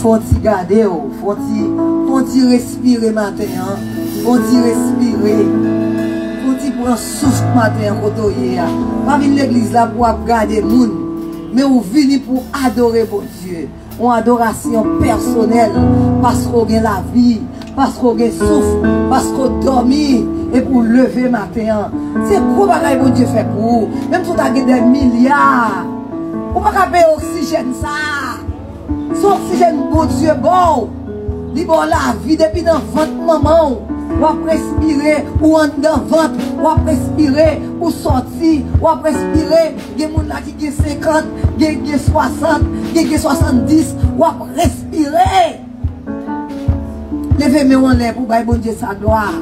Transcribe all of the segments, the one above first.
faut-il garder, faut-il respirer matin, faut-il respirer, faut-il prendre souffle matin, pas venir l'église là pour garder moun, mais on vient pour adorer bon Dieu, une adoration personnelle, parce qu'on a la vie, parce qu'on a souffle, parce qu'on dormit, et pour lever matin. C'est gros bagay bon Dieu fait pour vous, même si vous avez des milliards, vous ne pouvez pas payer oxygène ça. Son oxygène, bon Dieu, bon. Il bon la vie depuis dans votre maman. Ou à respirer, ou en dans ventre, ou à respirer, ou sortir, ou à respirer. Il y a des gens qui ont 50, il y a 60, il y a 70, ou à respirer. Levez-moi en l'air pour bailler bon Dieu sa gloire.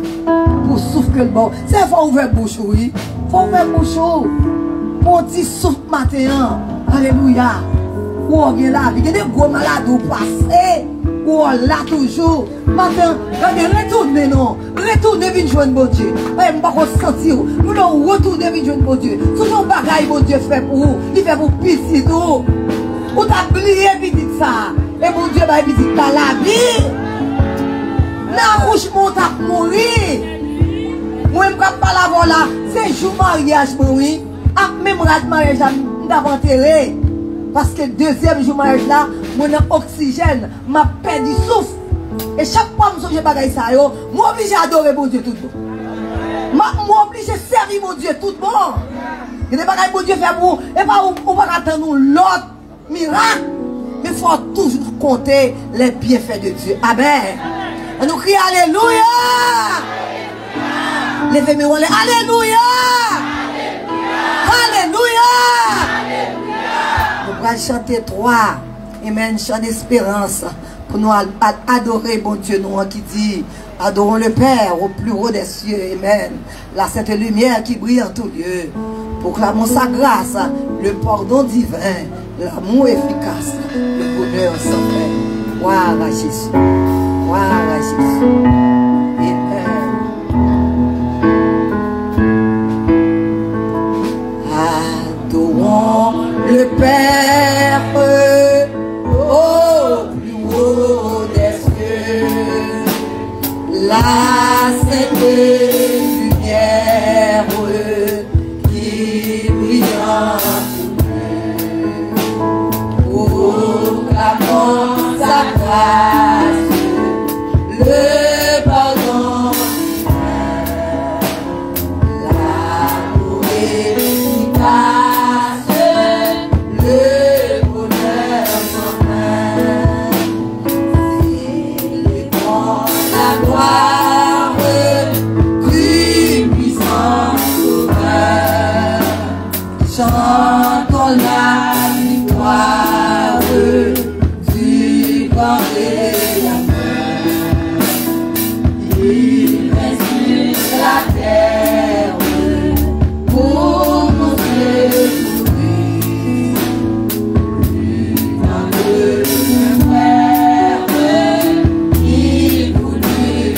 Pour souffler le bon. C'est il faut ouvrir bouche, oui. Il faut ouvrir bouche. Pour un petit souffle matin. Alléluia. Ou on est là, il y a des gros malades ou passés, ou on l'a toujours. Matin, retournez non, retournez venir joindre bon Dieu. Je ne peux pas sentir, nous devons retourner venir joindre bon Dieu. Tout son bagage bon Dieu fait pour vous, il fait pour petit tout. Ou t'as oublié petit ça, et mon Dieu va petit par la vie. L'accouchement t'a mourir. Moi je ne peux pas l'avoir là, c'est jour mariage oui. Même mariage d'avant enterré. Parce que le deuxième jour mariage là, mon oxygène m'a perdu souffle. Et chaque fois que je me bagaille ça, moi obligé à adorer mon Dieu tout bon. Moi obligé à servir mon Dieu tout bon. Il y a des bagailles mon Dieu fait pour vous. Et pas on va attendre l'autre miracle. Mais il faut toujours compter les bienfaits de Dieu. Amen. On nous crie Alléluia. Levez-moi Alléluia. Alléluia. On va chanter 3. Amen. Chant d'espérance. Pour nous adorer, bon Dieu, nous qui dit, adorons le Père au plus haut des cieux. Amen. La sainte lumière qui brille en tout lieu. Proclamons sa grâce, le pardon divin, l'amour efficace, le bonheur sans fin. Gloire à Jésus. Gloire à Jésus. Amen. Adorons le Père au plus haut des cieux, la sainte lumière qui brille en tout lieu. Proclamons sa grâce, le pardon divin, l'amour efficace. Chantons la victoire du corps et la main. Il reste sur la terre pour nous secourir. Dans le frère, il voulut mourir.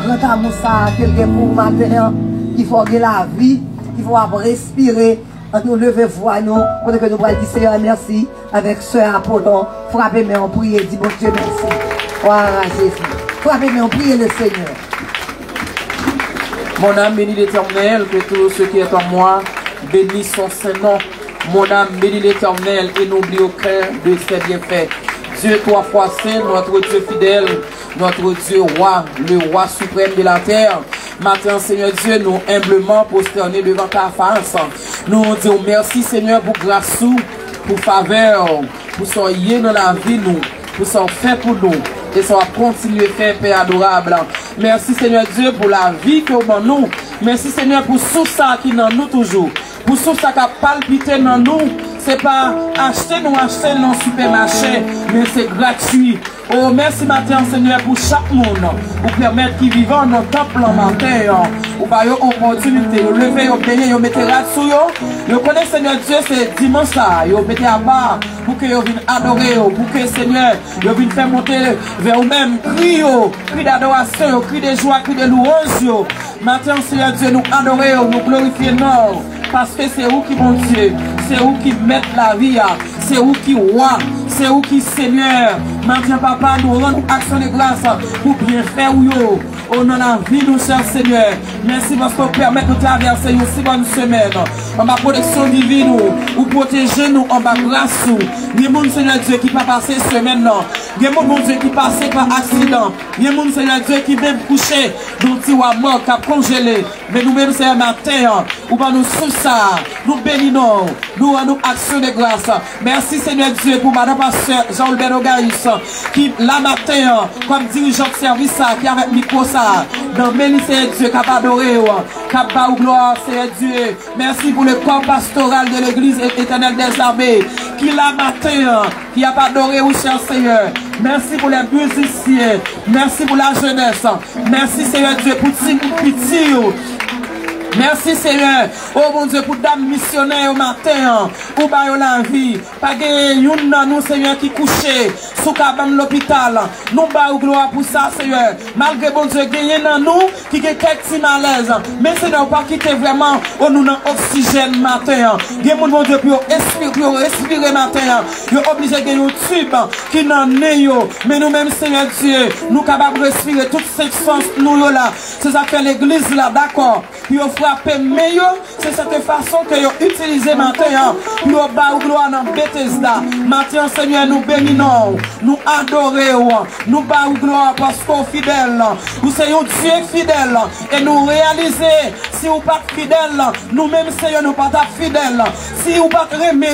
Grand amour ça, quelqu'un pour matin, il faut que la vie, il faut respirer, nous lever voix nous, pour que nous puissions dire Seigneur merci, avec Sœur Apollon, frapper mais on prie, dit bon Dieu merci. Voilà Jésus. Frappez mais on prie le Seigneur. Mon âme bénit l'Éternel, que tout ce qui est en moi bénisse son Saint-Nom. Mon âme bénit l'Éternel et n'oublie aucun de ses bienfaits. Dieu trois fois saint, notre Dieu fidèle, notre Dieu roi, le roi suprême de la terre. Matin, Seigneur Dieu, nous humblement prosternés devant ta face. Nous disons merci, Seigneur, pour grâce, pour faveur, pour son yé dans la vie, nous, pour son fait pour nous, et ça va continuer à faire, Père adorable. Merci, Seigneur Dieu, pour la vie que vous nous. Merci, Seigneur, pour tout ça qui est dans nous toujours. Pour tout ça qui a palpité dans nous. C'est pas acheter dans le supermarché, mais c'est gratuit. Oh, merci matin, Seigneur, pour chaque monde. Pour permettre qu'ils vivent dans notre temple en matin. Ou pas une opportunité. Vous levez, vous payez, vous mettez là dessus. Vous connaissez, Seigneur Dieu, c'est dimanche là. Vous mettez à part pour que vous viennent adorer. Pour que, Seigneur, vous viennent faire monter vers vous-même. Cri d'adoration, cri de joie, cri de louange. Matin, Seigneur Dieu, nous adorons, nous glorifions, non. Parce que c'est vous qui, mon Dieu, c'est vous qui mettez la vie, c'est vous qui roi, c'est vous qui Seigneur. Maintenant, papa, nous rendons action de grâce pour bien faire, au nom de la vie, nous, cher Seigneur. Merci parce que vous permettez de traverser une si bonne semaine. En ma protection divine, ou protéger nous en bas grâce. Il y a des gens, Seigneur Dieu, qui ne pas passer semaine, non. Il y a des gens, Dieu, qui passent par accident. Il y a des gens, Seigneur Dieu, qui viennent coucher, dont ils sont morts, qui ont congelé. Mais nous-mêmes, c'est un matin, ou pas nous sous ça, nous bénissons, nous rendons action de grâce. Merci, Seigneur Dieu, pour Madame Pasteur Jean-Albert Ogaïs, qui, la matin, comme dirigeant de service, qui a avec micro ça, dans Béni, Seigneur Dieu, qui a adoré, qui a pas gloire, Seigneur Dieu. Merci pour le corps pastoral de l'Église éternelle des armées, qui, la matin, qui a adoré, cher Seigneur. Merci pour les musiciens. Merci pour la jeunesse. Merci, Seigneur Dieu, pour petit. Merci Seigneur, oh mon Dieu, pour dame missionnaire au matin, pour bailler la vie, pas que nous Seigneur qui couché sous cabane l'hôpital, nous baillons gloire pour ça Seigneur, malgré bon Dieu gagné dans nous, qui a quelques malaise, mais Seigneur pas quitter vraiment, oh nous dans oxygène matin, il mon Dieu pour respirer matin, il est obligé de gagner un tube qui n'en est mais nous-mêmes Seigneur Dieu, nous capables de respirer toute cette sens nous là, c'est ça fait l'église là, d'accord, puis frapper meilleur, c'est cette façon que vous utilisez maintenant pour bas gloire dans Bethesda. Maintenant, Seigneur, nous bénissons, nous adorons, nous bas gloire parce qu'on est fidèle. Vous êtes un Dieu fidèle et nous réalisons, si vous pas fidèle, nous-mêmes, Seigneur, nous pas fidèles. Si vous pas aimer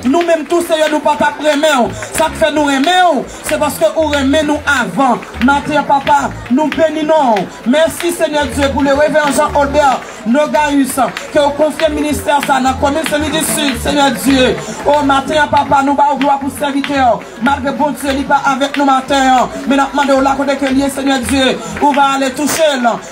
nous-mêmes tous, Seigneur, nous pas aimer. Ça fait nous aimer, c'est parce que vous aimez nous avant. Maintenant, papa, nous bénissons. Merci, Seigneur Dieu, pour le révérend Jean-Albert Ogaïs, que vous confiez le ministère ça dans la commune celui du Sud, Seigneur Dieu. Au matin, papa, nous avons gloire pour serviteur. Malgré bon Dieu, il n'est pas avec nous matin. Mais nous demandons là côté que lié, Seigneur Dieu. Où va aller toucher,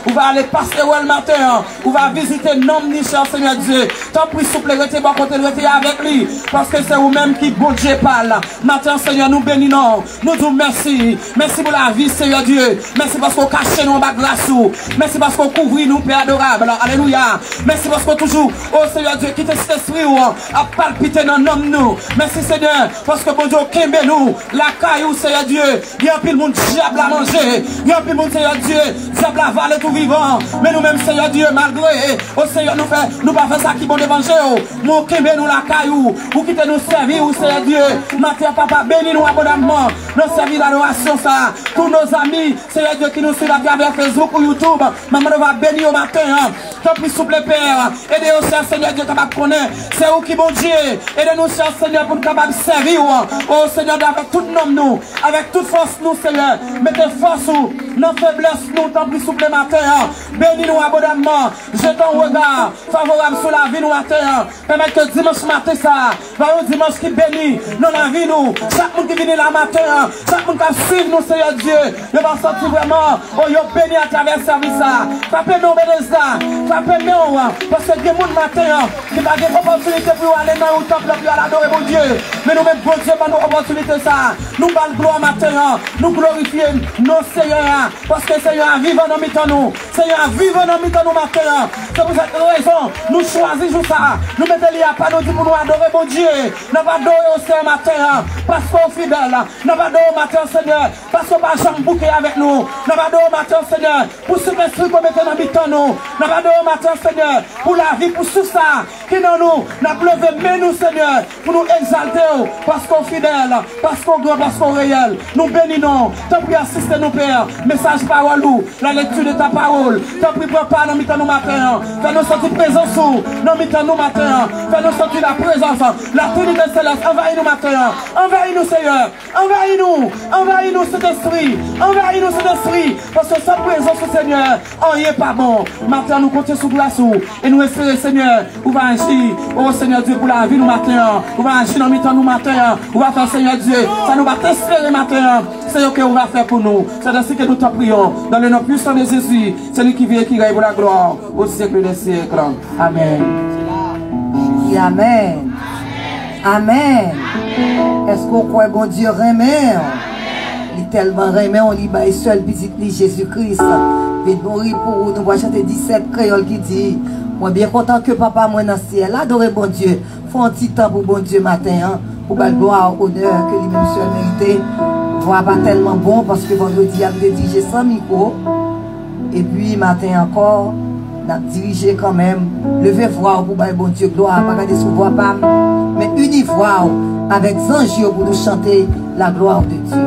où va aller passer le matin, où va visiter nom ni cher Seigneur Dieu. Tant pis, souple, restez bon côté, restez avec lui. Parce que c'est vous-même qui bon Dieu parle. Matin, Seigneur, nous bénissons. Nous disons merci. Merci pour la vie, Seigneur Dieu. Merci parce qu'on cache nous en bas grâce. Merci parce qu'on couvre nous, Père adorable. Alléluia. Merci parce que toujours, oh Seigneur Dieu, quitte cet esprit à palpiter dans nos nous. Merci Seigneur, parce que bon Dieu, qu'aime nous, la caillou, Seigneur Dieu, il y a un peu de monde diable à manger, il y a un peu de monde, Seigneur Dieu, diable à valer tout vivant. Mais nous-mêmes, Seigneur Dieu, malgré, oh Seigneur, nous pas faire ça qui bon d'évangile, nous qu'aime nous la caillou, ou quitte nous servir, oh Seigneur Dieu, maintenant, papa, bénis nous abondamment, nous servir l'adoration, ça, tous nos amis, Seigneur Dieu, qui nous suivent à travers Facebook ou YouTube, maman, nous va bénir au matin, tant pis souple Père, aidez-nous, cher Seigneur Dieu, capable de connaître, c'est vous qui bon Dieu, aidez-nous, cher Seigneur, pour nous capable de servir, oh Seigneur, avec tout nom nous, avec toute force nous, Seigneur, mettez force nous, nos faiblesses nous, tant pis souple matin, bénis-nous abondamment, jetons un regard favorable sur la vie nous matin, permettre que dimanche matin ça, va un dimanche qui bénit dans la vie nous, chaque monde qui vient là matin, chaque monde qui suit nous, Seigneur Dieu, il va sortir vraiment, oh, il béni à travers le service ça, frappez-nous, Bethesda, frappez-nous, parce que des gens matin, qui n'a pas d'opportunité pour aller dans le temple, pour aller adorer mon Dieu, mais nous-mêmes, bon Dieu, par nos opportunités ça, nous parlons gloire matin, nous glorifions nos Seigneurs, parce que Seigneur vivant dans nous, Seigneur vivant dans nous matin, c'est pour cette raison, nous choisissons ça, nous mettons les à pas nous pour nous adorer mon Dieu, nous pas adorer au Seigneur matin, parce qu'on est fidèle, nous pas adorer au matin Seigneur, parce qu'on pas jamais bouquer avec nous, nous pas adorer au matin Seigneur, pour ce esprit qu'on met dans nous, nous pas adorer au matin Seigneur, pour la vie, pour tout ça, qui dans nous, n'a levé, mais nous Seigneur, pour nous exalter, parce qu'on est fidèle, parce qu'on est grand, parce qu'on est réel, nous bénissons, tant pis assister nous Père, message parole nous, la lecture de ta parole, tant pis prépare dans nous matin, fais-nous sentir présence dans nous matin, fais-nous sentir la présence, la Trinité céleste, envahis-nous matin, envahis-nous Seigneur, envahis-nous cet esprit, envahis-nous cet esprit, parce que sans présence Seigneur, on n'y est pas bon, matin nous comptons sous glace et nous espérons Seigneur, on va agir, oh Seigneur Dieu pour la vie nous matin, on va agir dans nous matin, on va faire Seigneur Dieu, ça nous va t'espérer matin, c'est ce que vous va faire pour nous. C'est ainsi que nous t'en prions. Dans le nom puissant de Jésus, c'est lui qui vient et qui règne pour la gloire au siècle des siècles. Amen. Amen. Amen. Est-ce qu'on croit bon Dieu remet? Il est tellement remet, on lit seul petit Jésus-Christ. Il mourir pour nous. Nous allons chanter 17 créoles qui dit, moi bien content que papa moi dans le ciel. Adorez bon Dieu. Faut un petit temps pour bon Dieu matin. Hein, pour la gloire, honneur que lui-même seul mérité. Voix pas tellement bon parce que vendredi, il a dirigé sans micro. Et puis matin encore, on a dirigé quand même. Levez voix pour bon Dieu gloire. Pas regarder sous voix pas. Mais unis voix avec anges pour nous chanter la gloire de Dieu.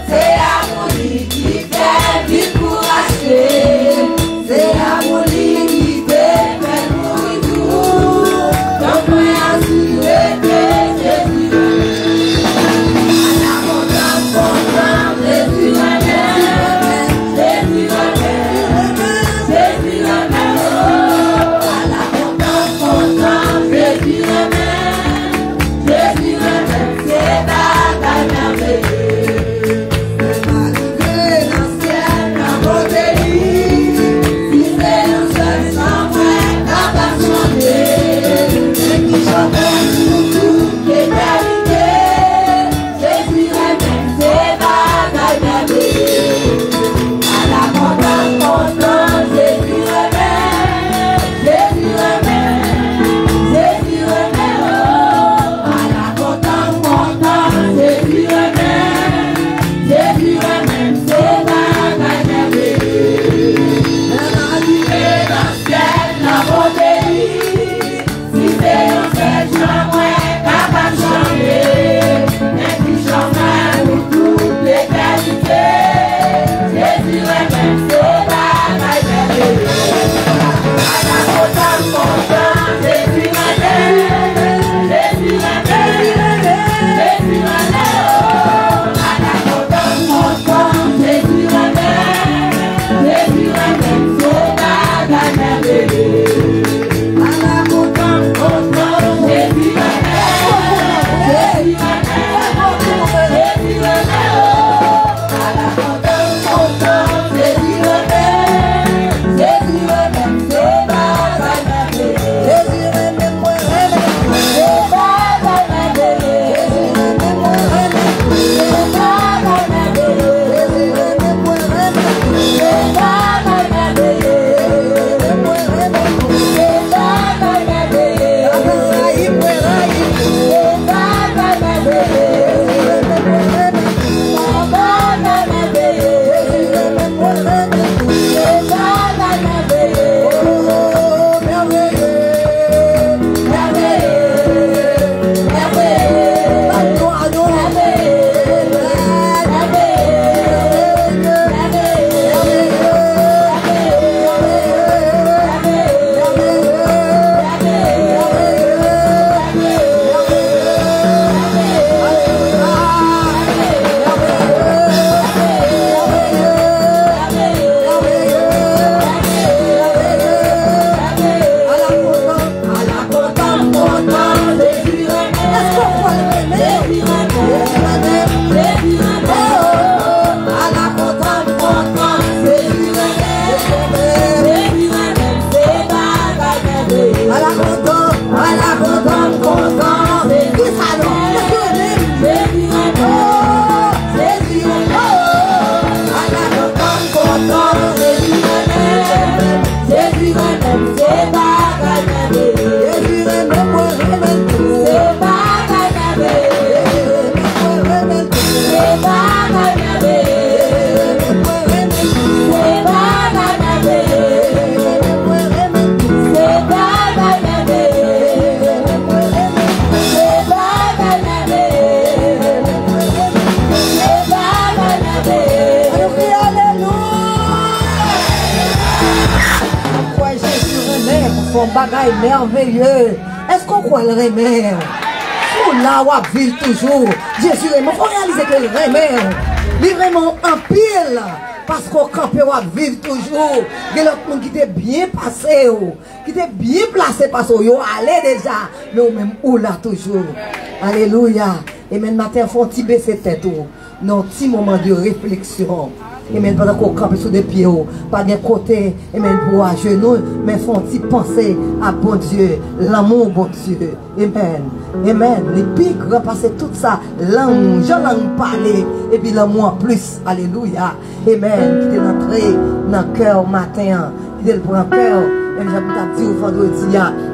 C'est à vous qui son bagage merveilleux. Est-ce qu'on croit le remet? Ou là, on vit toujours. Jésus remet. Il faut réaliser que le remet. Il remet en pile. Parce qu'on campe, on vit toujours. Il y a l'autre monde qui était bien passé, qui était bien placé parce qu'on allait déjà. Mais on même ou là toujours. Alléluia. Et maintenant, matin, il faut baisser tête. Dans un petit moment de réflexion. Et même pendant qu'on campe sur des pieds, pas d'un côté, et même pour à genoux, mais font petit penser à bon Dieu, l'amour bon Dieu. Amen. Amen. Les pics repasser tout ça, l'amour, je l'ai parlé, et puis l'amour en plus. Alléluia. Amen. Qui est entré dans le cœur matin, qui est le premier cœur. Et j'ai dit au vendredi,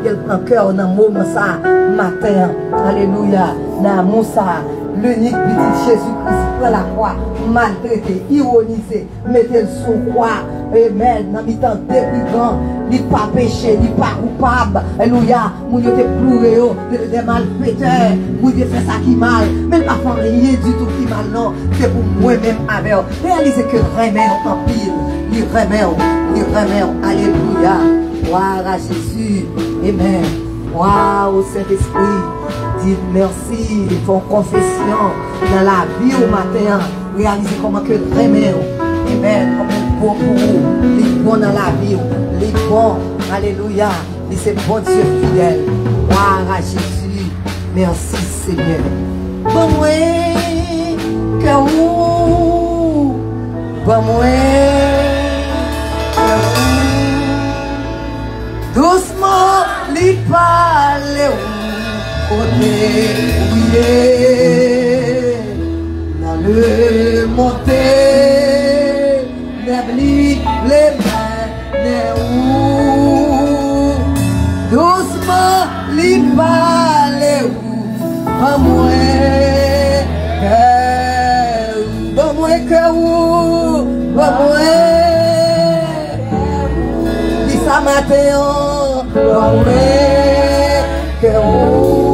il prend cœur dans le moment ça, matin. Alléluia. Dans mon ça. L'unique petit Jésus-Christ prend la croix, maltraité, ironisé, mettez-le sous croix. Amen. Dans le temps débriquant, il n'est pas péché, il n'est pas coupable. Alléluia. Mon Dieu te pleuré, des malfaiteurs. Mon Dieu fait ça qui mal. Mais pas faire rien du tout qui mal, non. C'est pour moi-même avec. Réalisez que remet en pile. Il remet. Alléluia. Gloire à Jésus. Amen. Waouh, Saint-Esprit. Dites merci, ils font confession dans la vie au matin. Réalisez comment que le remet. Amen. Comme il est bon pour vous. Il est bon dans la vie. Il est bon. Alléluia. Il est bon Dieu fidèle. Gloire à Jésus. Merci Seigneur. Bon moi, que vous. Bon moi, que vous. Doucement, il parle. Côté oublié, dans le monté, n'oublie les mains, doucement, li parle pas moins que vous, pas moins, dis ça matin, pas moins que vous.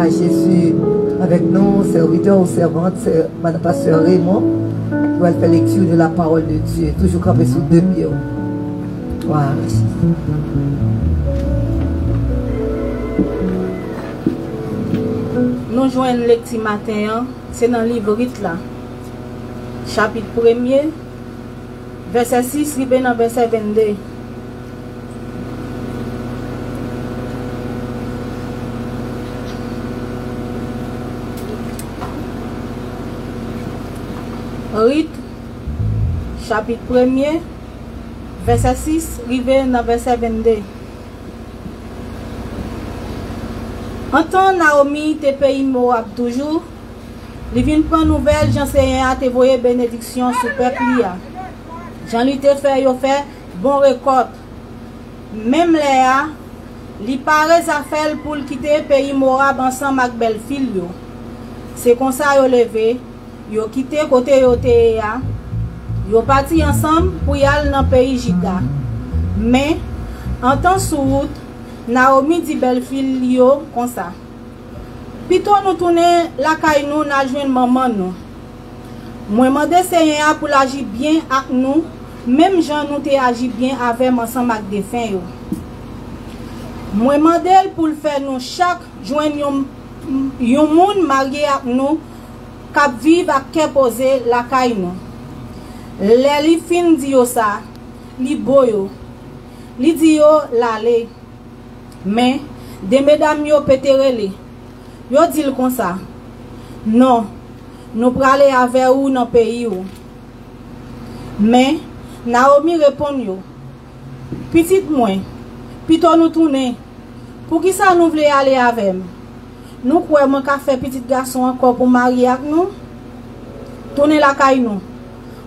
Jésus, avec nous, serviteurs ou servantes, Madame Pasteur Raymond, qui va faire lecture de la parole de Dieu, toujours campé sous deux pieds. Voilà. Nous jouons une lecture matin, c'est dans le livre Rite là, chapitre 1er, verset 6, dans verset 22. Rite, chapitre 1er, verset 6, rivé dans verset 22. En temps Naomi te pays Moab toujours, il vient prendre nouvelle, j'enseigne à te voyer bénédiction sur peuple. J'en lui te fait bon récolte. Même Léa, il paraît à faire pour quitter pays Moab ensemble avec belle fille. C'est comme ça yo levé. Yo quitté côté yo te ya, yo parti ensemble pour y aller dans le pays Juda. Mais en temps sous route, Naomi dit belle fille yo comme ça. Plutôt nous tourner la caille nous n'a joindre maman nous. Moi mandé Seigneur pour agir bien avec nous, même Jean nous te agir bien avec ensemble avec des fins yo. Moi mandé pour faire nous chaque joindre yon monde marié avec nous. Cap vive à qu'est posé la caille nous. Les fin dit ça, li boyo, li dit yo l'aller. Mais des mesdames yo péterele. Yo dit comme ça. Non, nous praler avec ou dans pays ou. Mais Naomi répond yo. Petite moins, plutôt nous tourner. Pour qui ça nous voulons aller avec? Nous croyons qu'à faire petit garçon encore pour marier avec nous. Tourner la caille nous.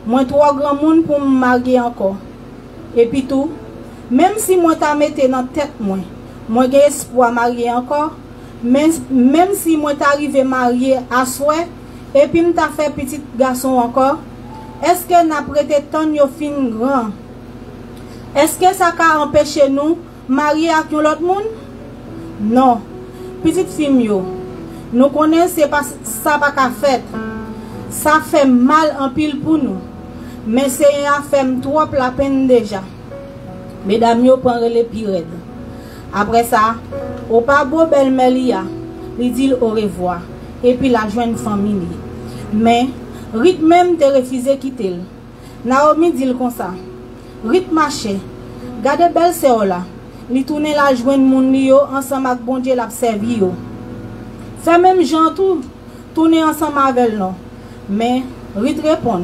Moi trois grands monde pour me marier encore. Et puis tout, même si moi t'a metté dans tête moi, moi j'ai espoir marier encore, même si moi t'arrivé marié à souhait et puis m'ta fait petit garçon encore, est-ce que n'a prêté tant yo fin grand? Est-ce que ça a empêché nous marier avec l'autre monde? Non. Petite fille yo, nous connaissons pas ça pas qu'à fait. Ça fait mal en pile pour nous. Mais c'est un fait trop la peine déjà. Mesdames yo prendre les pires. Après ça, au pas beau belle-mère li dit au revoir et puis la joindre famille. Mais Rit même te refusé quitter. Naomi dit comme ça. Rit marché. Gade belle sœur là. Li tourne la joindre moun li yo ensemble avec bon Dieu l'a servi yo. Fait même Jean tout tourner ensemble avec non. Mais Rit répond.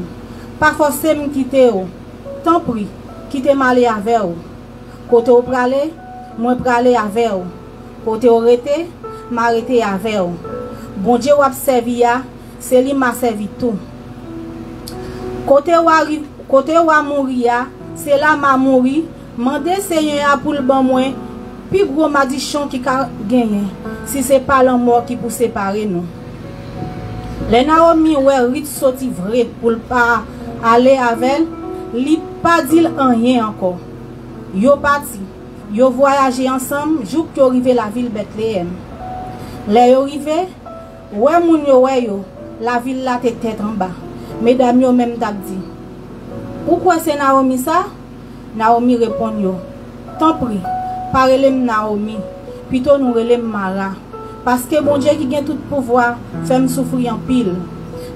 Pas forcément quitter yo. Tant pis, quitter m'aller avec yo. Côté ou pralé, moi pralé avec yo. Côté ou rete, m'arrêter avec yo. Bon Dieu w'a servi ya, c'est lui m'a servi tout. Côté ou a mourir, c'est là m'a mouri. Mande Seigneur pour le bon moins. Puis gros maldiction qui a gagné. Si c'est pas la mort qui pour séparer nous. Les Naomi ouais Rit sorti vrai pour pas aller avec li pas dit rien encore. Yo parti. Yo voyagé ensemble jour que arrivé la ville Bethléem. Les yo arrivé ouais moun yo ouais yo la ville la tête en bas. Mesdames yo même t'a dit. Pourquoi c'est Naomi ça? Naomi répond yo. Tant pis, parlez-moi Naomi, plutôt nous relève Mara. Parce que bon Dieu qui a tout pouvoir, fait me souffrir en pile.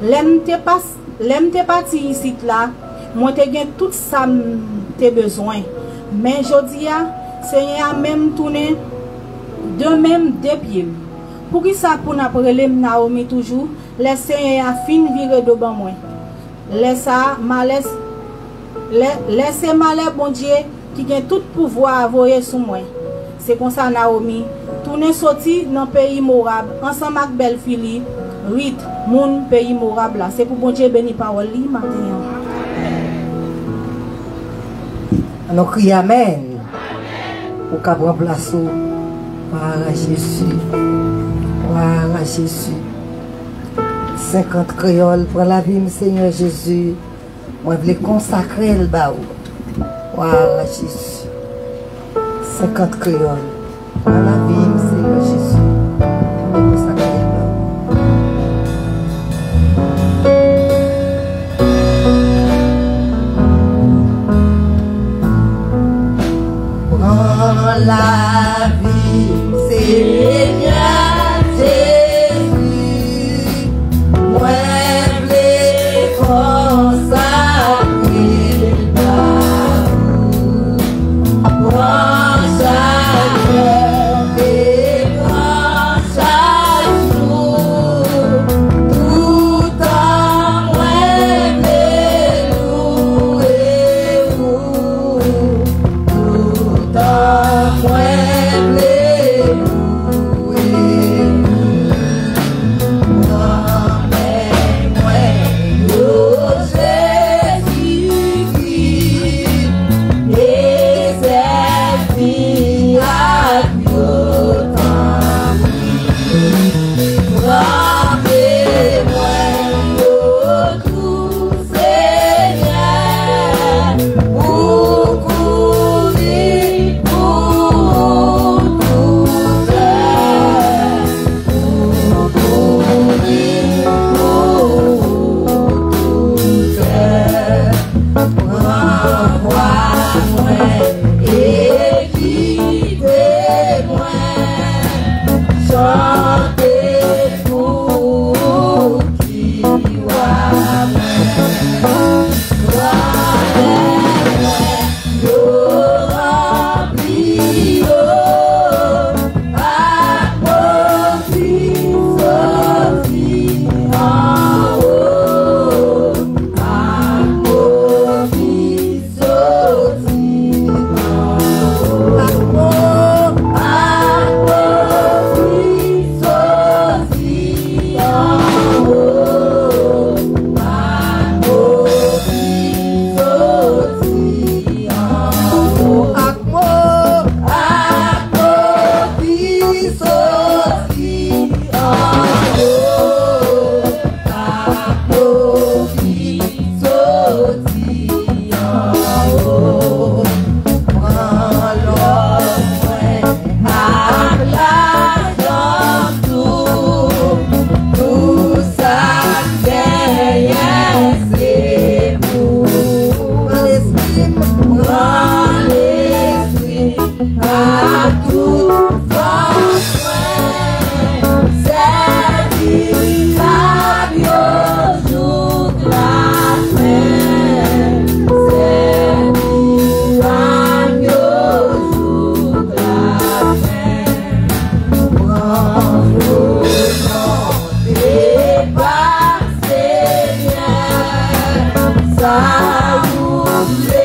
L'aime te parti ici là, moi te gain tout ça te besoin. Mais jodi a, Seigneur a même tourné deux pieds. Pour qui ça pour n'a relève Naomi toujours, le Seigneur a fin virer de bon moi. Laissez malheur bon Dieu qui a tout pouvoir à voyer sur moi. C'est comme ça Naomi tourne sorti dans le pays Morab ensemble avec belle fille Rit mon pays Morab là. C'est pour bon Dieu béni parole li matin. On crie amen. Pour qu'à prendre place par Jésus. Voilà Jésus. 50 créoles pour la vie, Seigneur Jésus. Moi, je veux consacrer le baou. Voilà Jésus. 50 créoles. Pour la vie, Seigneur Jésus. Je veux consacrer le baou. Pour la vie, Seigneur Jésus. Moi, Seigneur.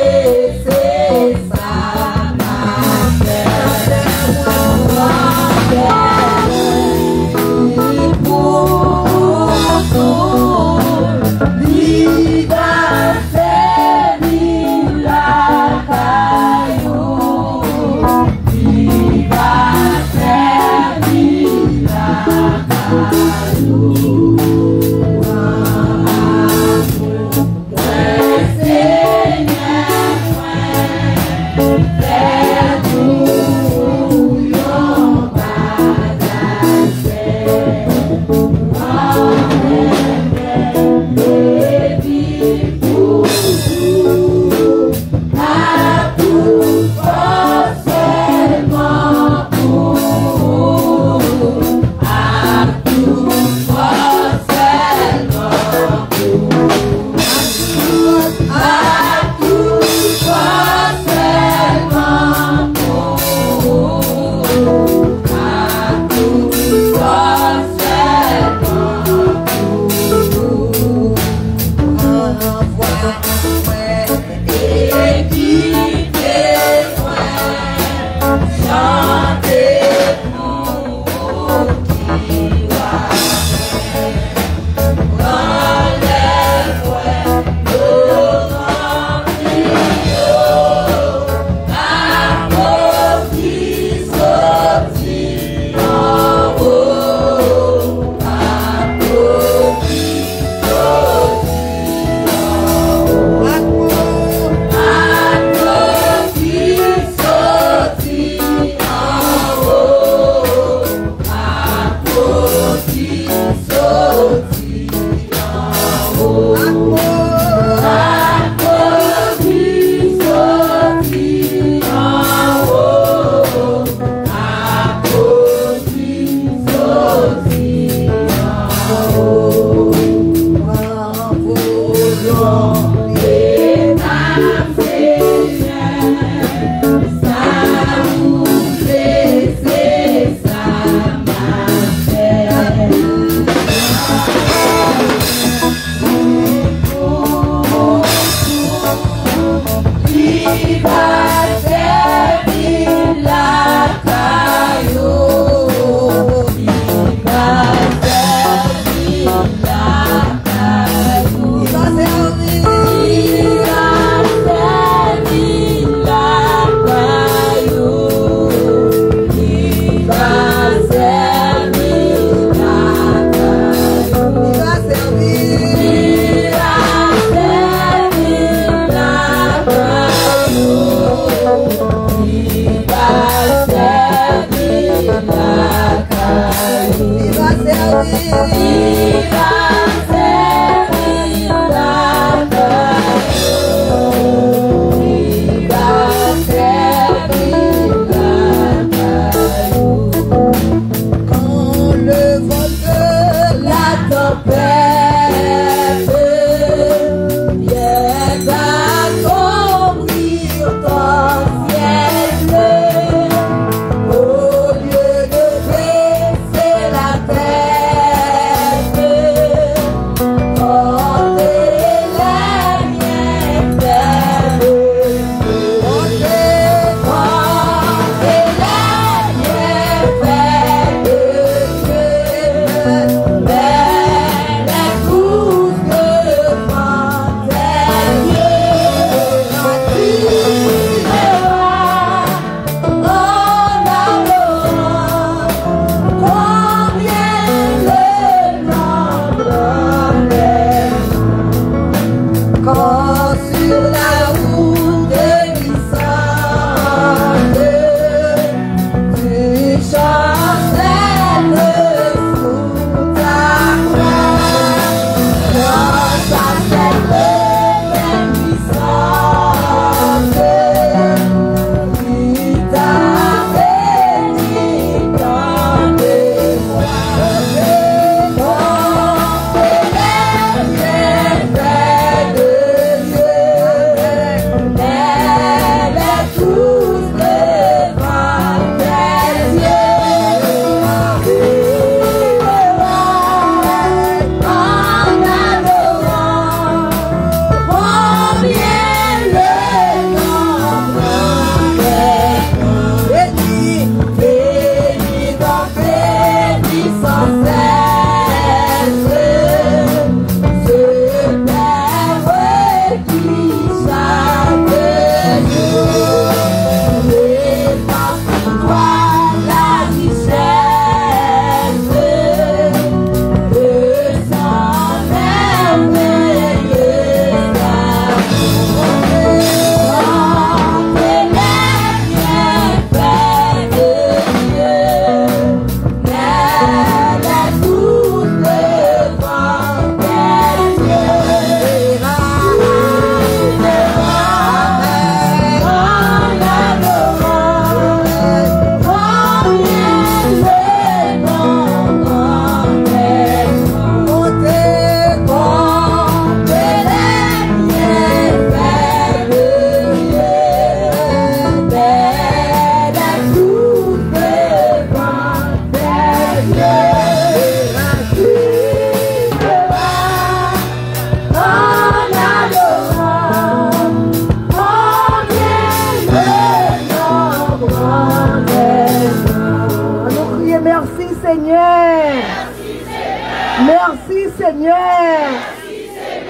Merci Seigneur.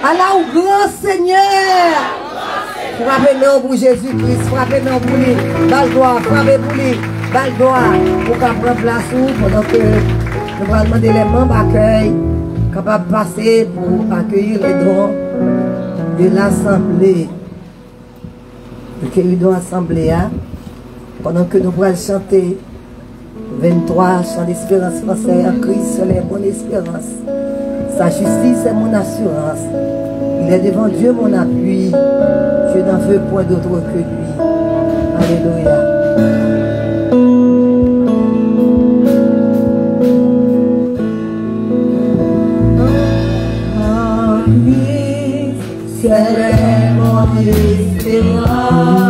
Allah au grand Seigneur. Frappez-nous pour Jésus-Christ. Frappez-nous pour lui. Baldoa. Frappez pour lui. Baldoa. Pour qu'on prenne place pendant que nous allons demander les membres d'accueil capables de passer pour accueillir les dons de l'Assemblée. Accueillir les dons de l'Assemblée. Pendant que nous allons chanter 23 chants d'espérance français en Christ, c'est mon espérance. Sa justice est mon assurance. Il est devant Dieu mon appui. Je n'en veux point d'autre que lui. Alléluia. C'est mon espérance.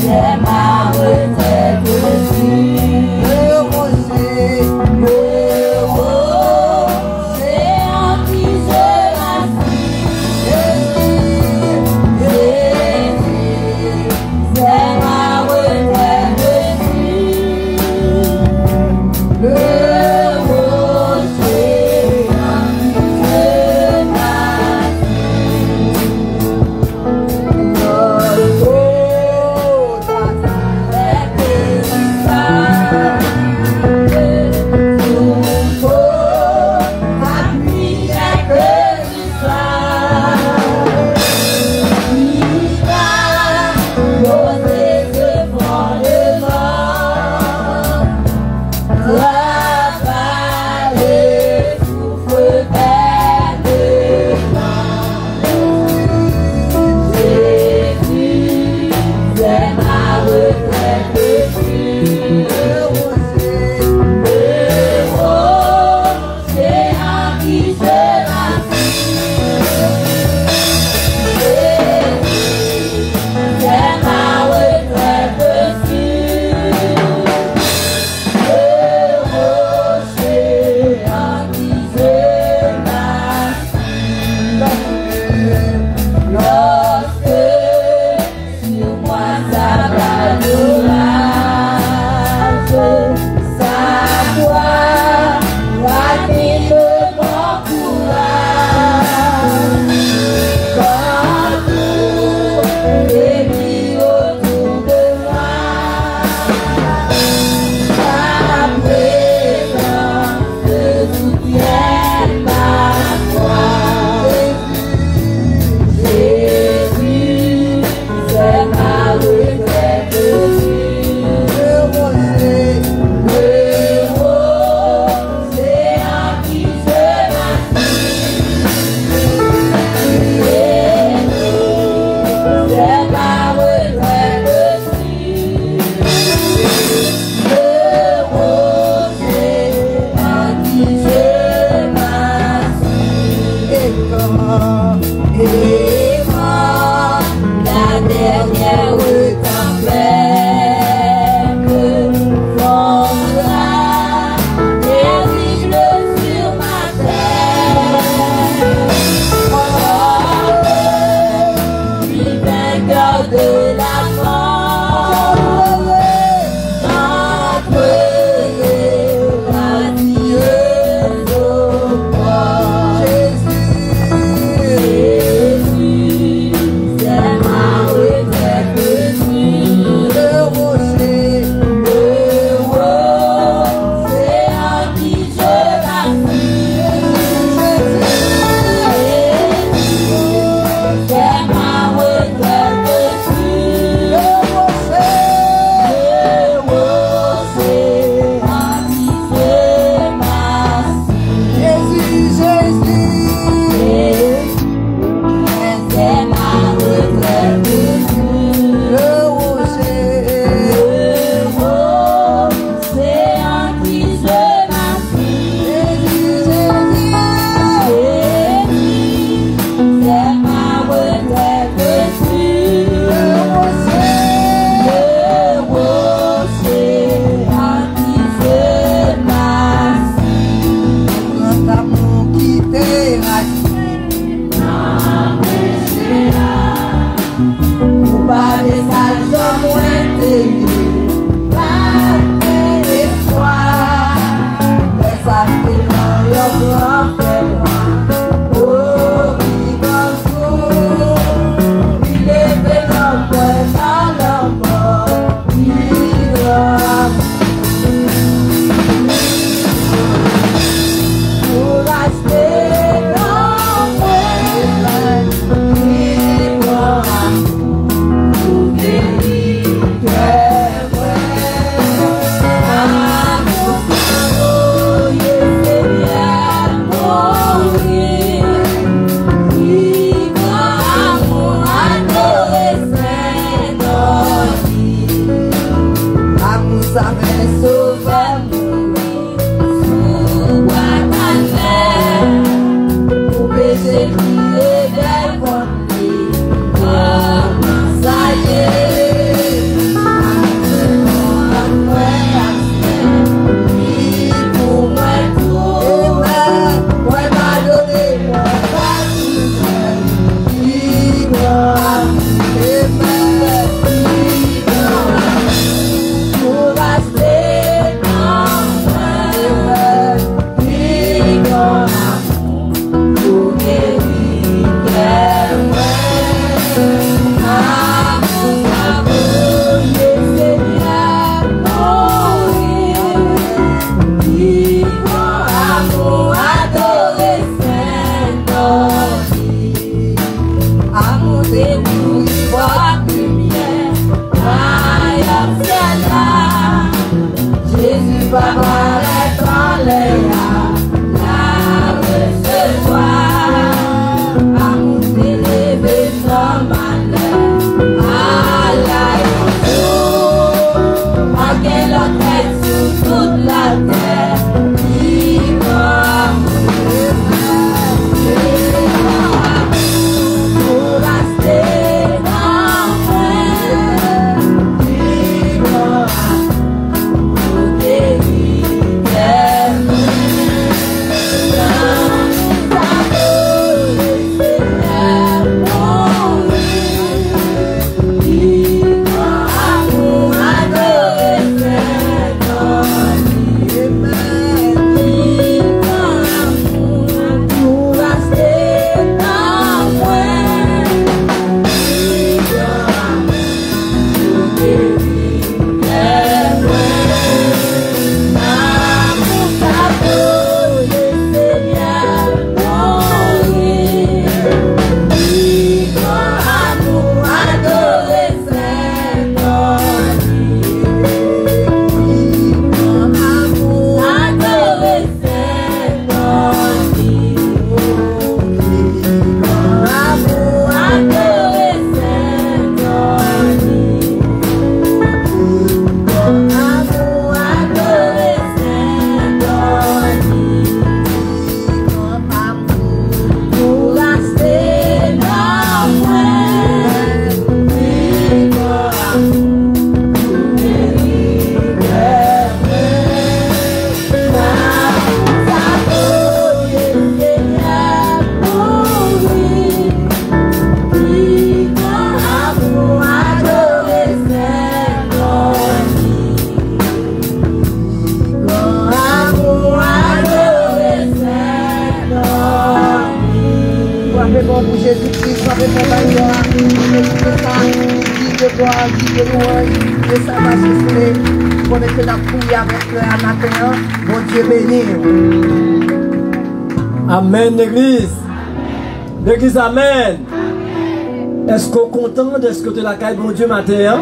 C'est ma retraite. savais Sauveur mourir sous bois calvaire, pour péché qui révèle contre lui, comment ça y est, pour moi tout, moi m'a donné, moi pas tout seul, pour rester dans pour guérir amour, adorer Saint-Nom, amour c'est nous, votre lumière, royaume c'est là, Jésus va paraître en l'air, la recevoir, amour s'élevé sans malheur, à la à quelle autre est sur toute la terre, pour rester dans pour guérir Amen, l'église. L'église, amen. Est-ce qu'on est content de ce que tu la caille, bon Dieu, matin?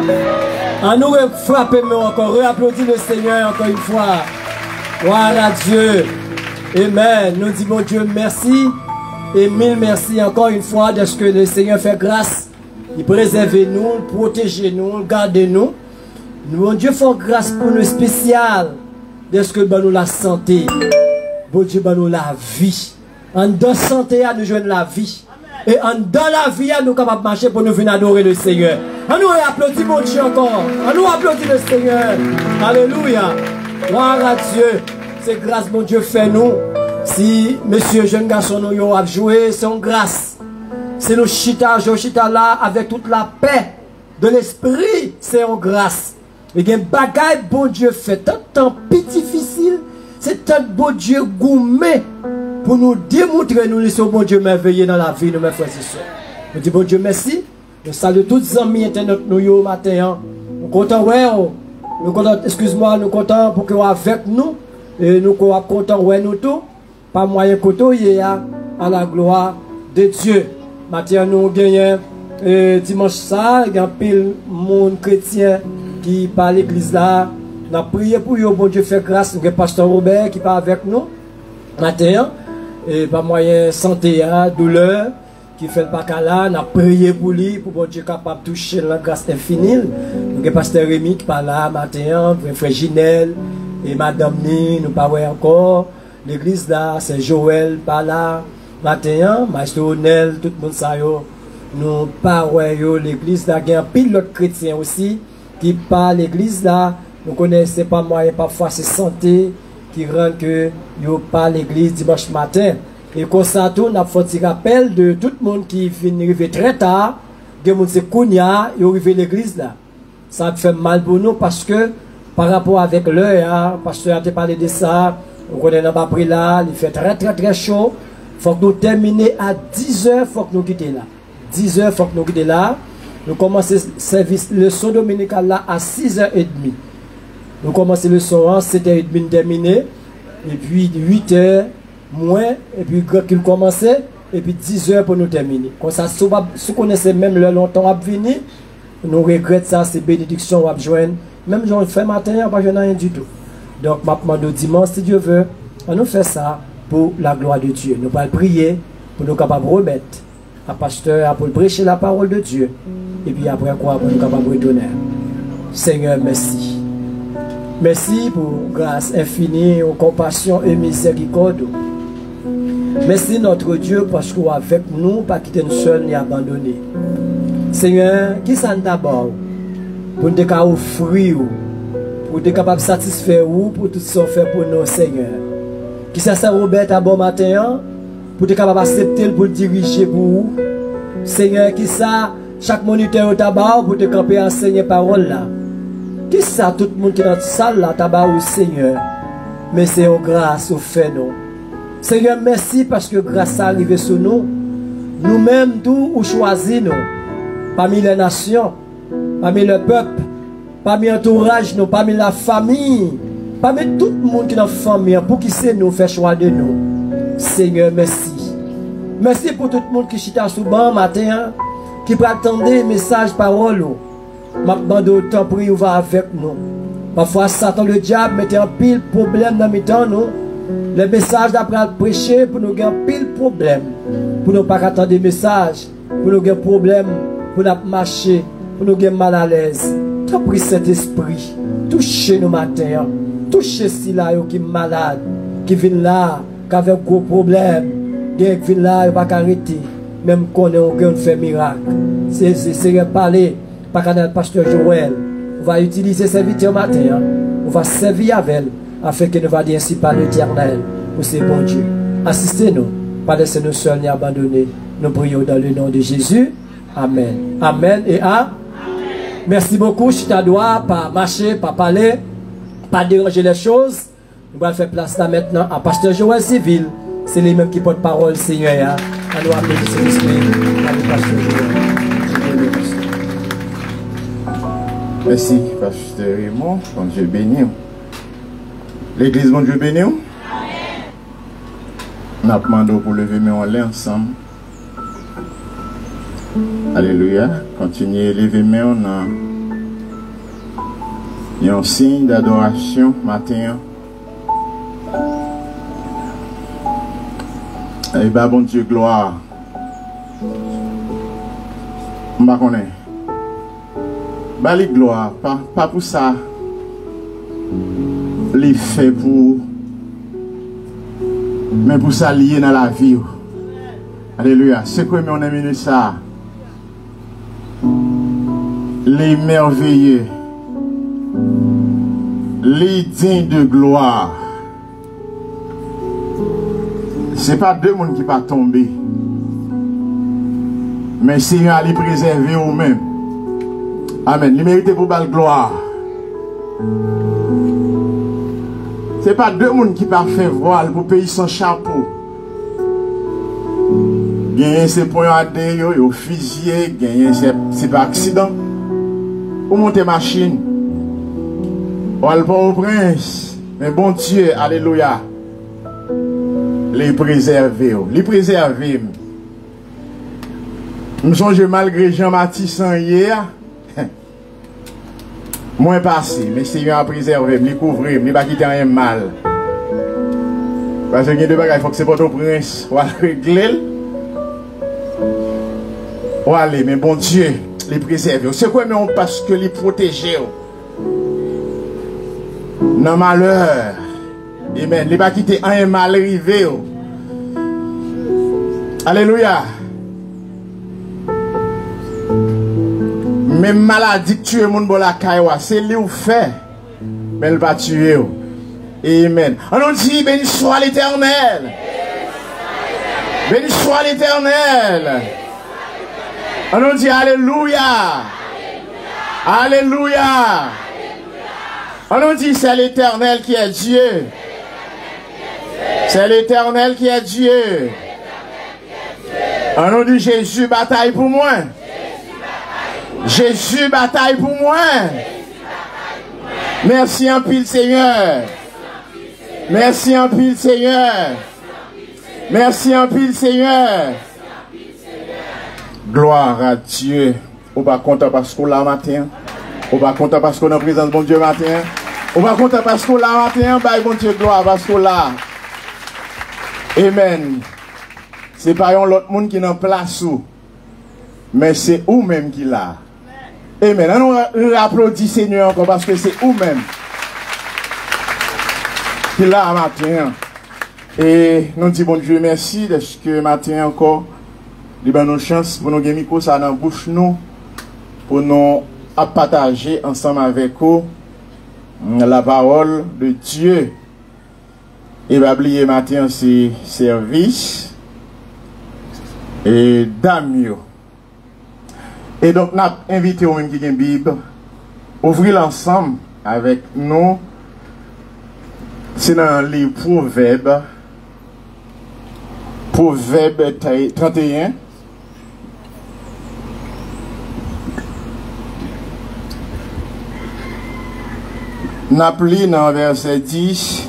On nous frapper encore, réapplaudit le Seigneur encore une fois. Voilà Dieu. Amen. Nous disons, bon Dieu, merci. Et mille merci encore une fois de ce que le Seigneur fait grâce. Il préserve nous, protège nous, garde nous. Bon Dieu fait grâce pour nous spécial de ce que nous la santé. Bon Dieu, nous la vie. En dans santé, nous jouons la vie. Et en dans la vie, nous sommes capables de marcher pour nous venir adorer le Seigneur. On nous applaudit mon Dieu encore. On nous applaudit le Seigneur. Alléluia. Gloire à Dieu. C'est grâce, mon Dieu, fait nous. Si monsieur jeune garçon nous a joué, c'est en grâce. C'est nos chita là avec toute la paix de l'esprit, c'est en grâce. Et bien, bagaille, bon Dieu fait tant temps difficile, c'est tant bon Dieu gourmet pour nous démontrer nous sommes bon Dieu merveilleux dans la vie de mes frères et sœurs. Nous disons bon Dieu merci. Nous saluons tous les amis internet nous matin. Nous comptons nous comptons, excuse-moi, nous comptons pour que vous avec nous et nous comptons nous tout par moyen côté à la gloire de Dieu. Matin nous gagnons dimanche ça, il y a un pile monde chrétien qui par l'église là. Nous avons prié pour vous, bon Dieu fait grâce. Nous avons pasteur Robert qui part avec nous matin. Et par moyen santé, douleur, qui fait le bacala, on a prié pour lui, pour que Dieu capable de toucher la grâce infinie. Nous avons pasteur Rémi qui parle là, matin, frère Ginelle, et madame Ni, nous parlons encore. L'église là, c'est Joël, par là, matin, maître Onel, tout le monde ça yo. Nous parlons l'église là, il y a un pilote chrétien aussi, qui parle l'église là, nous connaissons pas moyen, parfois c'est santé, qui rend que yo pas l'église dimanche matin. Et comme ça, on a fait un rappel de tout le monde qui vient arriver très tard. Il y a des gens qui sont arrivés à l'église là. Ça fait mal pour nous parce que par rapport avec l'heure, le pasteur a parlé de ça. On connaît dans le là, il fait très chaud. Il faut que nous terminions à 10h, il faut que nous quittions là. 10h, il faut que nous quittions là. Nous commençons le service, le son dominical là à 6h30. Nous commençons le son à 7h30 terminé. Et puis 8h. Moins, et puis qu'il commençait, et puis 10h pour nous terminer. Comme ça, si vous connaissez même le longtemps à venir, nous regrettons ça, c'est bénédiction à joindre. Même si on fait matin, on ne va rien du tout. Donc, je demande dimanche, si Dieu veut, on nous fait ça pour la gloire de Dieu. Nous allons prier pour nous capables de remettre à pasteur pour prêcher la parole de Dieu. Et puis après quoi, pour nous capables de retourner. Seigneur, merci. Merci pour grâce infinie, compassion et miséricorde. Merci notre Dieu parce que avec nous, pas quitter nous seuls ni abandonner. Seigneur, qui s'en d'abord pour te offrir, pour te capable de satisfaire pour tout ce qu'on fait pour nous, Seigneur. Qui ça Robert à bon matin, pour te capable d'accepter pour diriger pour vous. Seigneur, qui ça chaque moniteur au tabac pour te camper enseigner parole là. Qui ça tout le monde qui est dans la salle là, tabac au Seigneur. Mais c'est au grâce au fait nous. Seigneur, merci parce que grâce à arriver sur nous, nous-mêmes, tout ou choisi nous, parmi les nations, parmi le peuple, parmi l'entourage, nous, parmi la famille, parmi tout le monde qui est dans la famille, pour qui c'est nous, fait choix de nous. Seigneur, merci. Merci pour tout le monde qui chita sous banc matin, qui peut attendre des messages, paroles. Ma demande autant pour y va avec nous. Parfois, Satan, le diable, mettait un pile problème dans mes temps, nous. Les messages d'après prêcher pour nous gagner pile problème. Pour nous pas attendre des messages. Pour nous gagner problème. Pour nous marcher. Pour nous gagner mal à l'aise. T'as pris cet esprit. Touchez nous matin. Touchez si là qui est malade. Qui vient là. Qui a gros problème. Qui vient là. Il ne va pas arrêter. Même qu'on ait fait miracle. C'est parler. Par canal pasteur Joël. On va utiliser serviteur matin. On va servir avec elle. Afin que nous va dire ainsi par l'Éternel, pour ces bons Dieu. Assistez-nous, pas laissez-nous seuls ni abandonnés. Nous prions dans le nom de Jésus. Amen. Amen et Amen. Merci beaucoup. Je t'adore, pas marcher, pas parler, pas déranger les choses. Nous allons faire place là maintenant à pasteur Joël Civil. C'est lui-même qui porte parole, Seigneur. À nous appeler ce esprit. À nous, pasteur Joël. Merci, pasteur Raymond. Bon Dieu béni. L'église, bon Dieu béni. Amen. Nous avons demandé pour lever mes mains ensemble. Alléluia. Continuez à lever mes mains. Il y a un signe d'adoration matin. Et bien, bon Dieu, gloire. Je ne connais pas. Bali gloire, pas pour ça. Les fait pour mais pour ça lié dans la vie. Alléluia. C'est quoi on aime ça? Les merveilleux, les dignes de gloire. C'est pas deux mondes qui pas tomber. Mais Seigneur a les préserver eux-mêmes. Amen. Les mériter pour belle gloire. C'est pas deux mondes qui pas fait voile pour payer son chapeau. Gagner ses points à terre, au fusillé, gagner c'est pas accident. Ou monter machine. Ou aller pas au prince. Mais bon Dieu, alléluia. Les préserver. Les préserver. Je songe malgré Jean-Baptiste hier. Moins passé, mais Seigneur a préservé, me couvrir, me pas quitter rien mal. Parce que il y a deux bagages, il faut que c'est pas ton prince, ou à régler. Oh allez, mais bon Dieu, les préserver. C'est quoi, mais on parce que les protéger. Dans malheur. Amen. Les pas quitter un mal arrivé. Alléluia. Même maladie que tuer mon bon la caille, c'est lui ou fait. Mais elle va tuer. Amen. On dit béni soit l'Éternel. Béni soit l'Éternel. On dit alléluia. Alléluia. On dit c'est l'Éternel qui est Dieu. C'est l'Éternel qui est Dieu. On nous dit Jésus bataille pour moi. Jésus bataille pour moi. Merci en pile Seigneur. Merci en pile Seigneur. Merci en pile Seigneur. Gloire à Dieu. On va content parce qu'on l'a matin. On va content parce qu'on est en présence de bon Dieu matin. On va content parce qu'on l'a matin. Bye bon Dieu gloire parce qu'on l'a. Amen. C'est pas un autre monde qui est en place où. Mais c'est vous-même qui l'a. Amen. On applaudit Seigneur encore parce que c'est vous-même qui l'a matin. Et nous disons bon Dieu merci de ce que matin encore, nous avons une chance pour nous gagner ça dans la bouche nous, pour nous partager ensemble avec vous la parole de Dieu. Et va oublier matin c'est service et d'amour. Et donc, nous avons invité aux mêmes qui ont une Bible, ouvrir l'ensemble avec nous. C'est dans les Proverbes. Proverbe 31. Nous avons lu dans verset 10.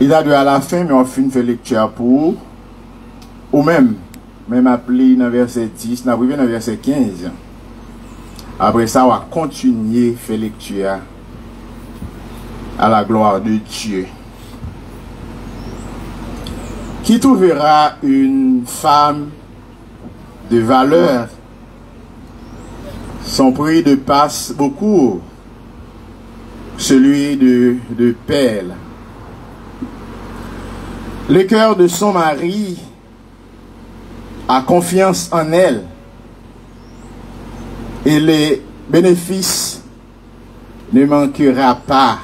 Il a dû à la fin, mais on fait une lecture pour ou même appelé dans verset 10, nous arrivons dans verset 15. Après ça, on va continuer faire lecture à la gloire de Dieu. Qui trouvera une femme de valeur? Son prix de passe beaucoup, celui de perles. Le cœur de son mari a confiance en elle et les bénéfices ne manquera pas.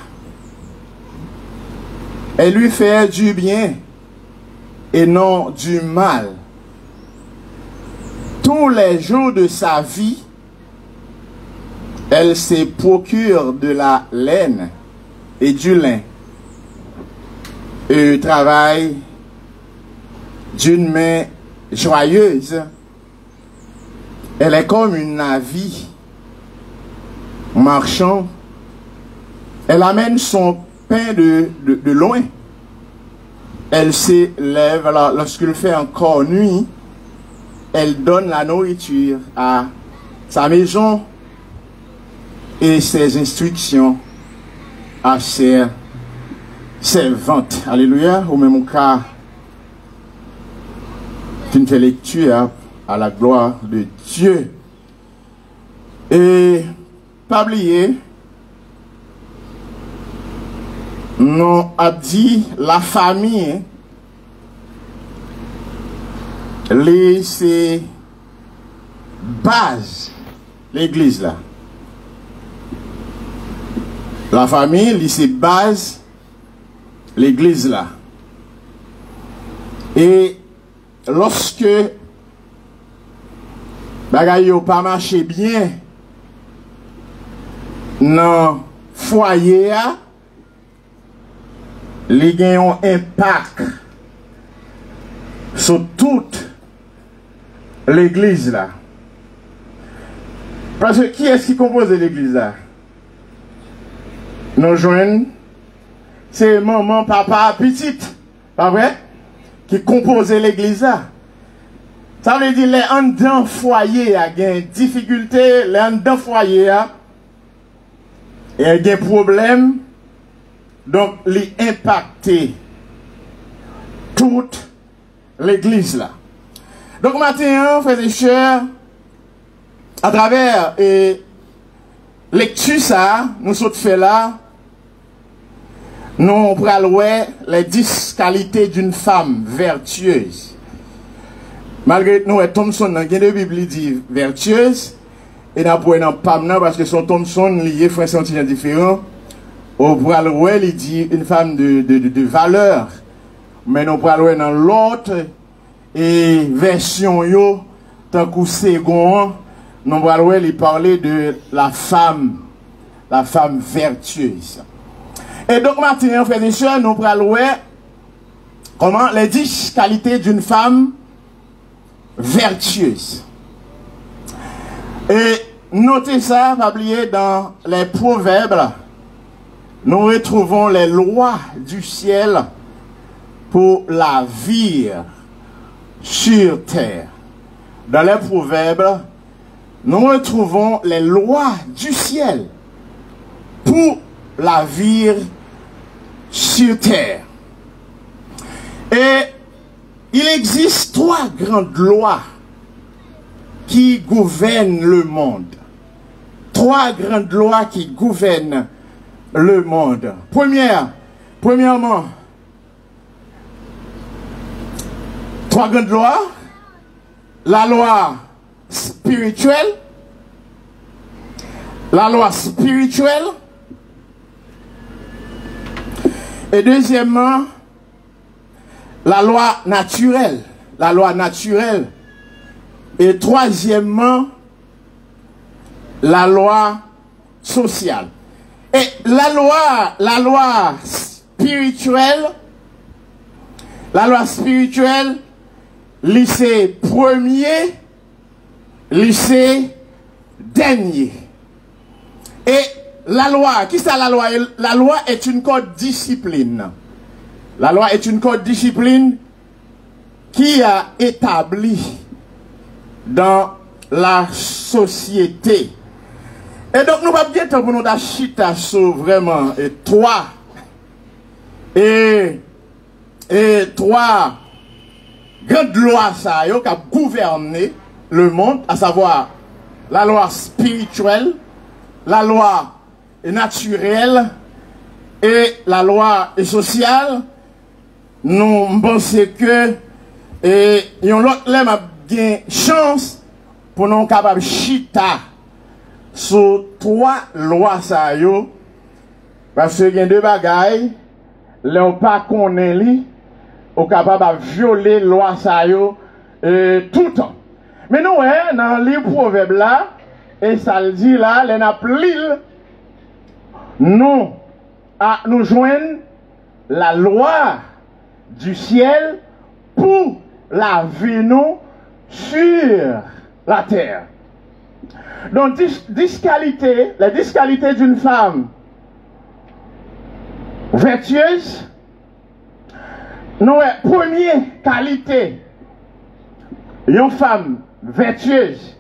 Elle lui fait du bien et non du mal. Tous les jours de sa vie, elle se procure de la laine et du lin et travaille d'une main joyeuse. Elle est comme une navire marchand. Elle amène son pain de loin. Elle s'élève lorsqu'il fait encore nuit. Elle donne la nourriture à sa maison et ses instructions à ses servantes. Alléluia. Au même cas, une lecture à la gloire de Dieu. Et pas oublier, nous a dit la famille, c'est base l'église là. La famille, c'est base l'église là. Et lorsque bagay yo pas marché bien dans foyer, les gains ont impact sur toute l'église là. Parce que qui est-ce qui compose l'église là? Nos jeunes, c'est maman, papa, petite, pas vrai? Qui compose l'église là. Ça veut dire les en dedans foyer a des difficultés, les en dedans foyer a des problèmes, donc les impacter toute l'église là. Donc, maintenant, frères et sœurs, à travers lecture ça, nous sommes fait là, nous prenons les 10 qualités d'une femme vertueuse. Malgré nous, Thompson, dans la Bible, dit vertueuse, et nous prenons pas parce que son Thompson lié, frère, c'est un petit différent. Au prenons, il dit une femme de valeur. Mais nous prenons dans l'autre version, tant que second, nous prenons, il parlait de la femme vertueuse. Et donc, maintenant, frères et sœurs, nous prenons comment les 10 qualités d'une femme vertueuse. Et notez ça, pas oublier, dans les proverbes, nous retrouvons les lois du ciel pour la vie sur terre. Dans les proverbes, nous retrouvons les lois du ciel pour la vie sur terre. Et il existe 3 grandes lois qui gouvernent le monde. 3 grandes lois qui gouvernent le monde. Premièrement, 3 grandes lois. La loi spirituelle. La loi spirituelle. Et deuxièmement, la loi naturelle. La loi naturelle. Et troisièmement, la loi sociale. Et la loi spirituelle, lycée premier, lycée dernier. Et la loi, qui c'est la loi? La loi est une code discipline. La loi est une code discipline qui a établi dans la société. Et donc nous va bien pour nous d'acheter sur vraiment trois grandes lois ça qui a gouverné le monde, à savoir la loi spirituelle, la loi naturelle et la loi sociale. Nous pensons que yon l'autre lème a bien chance pour nous capables chita sur 3 lois ça yo, parce que y a 2 bagailles l'on pas connaît li ou capable violer loi ça yo tout le temps. Mais nous dans le proverbe là et ça le dit là, les n'a plil nous à nous joindre la loi du ciel pour la vie nous sur la terre. Donc, 10 qualités, les 10 qualités d'une femme vertueuse. Nous, première qualité, une femme vertueuse,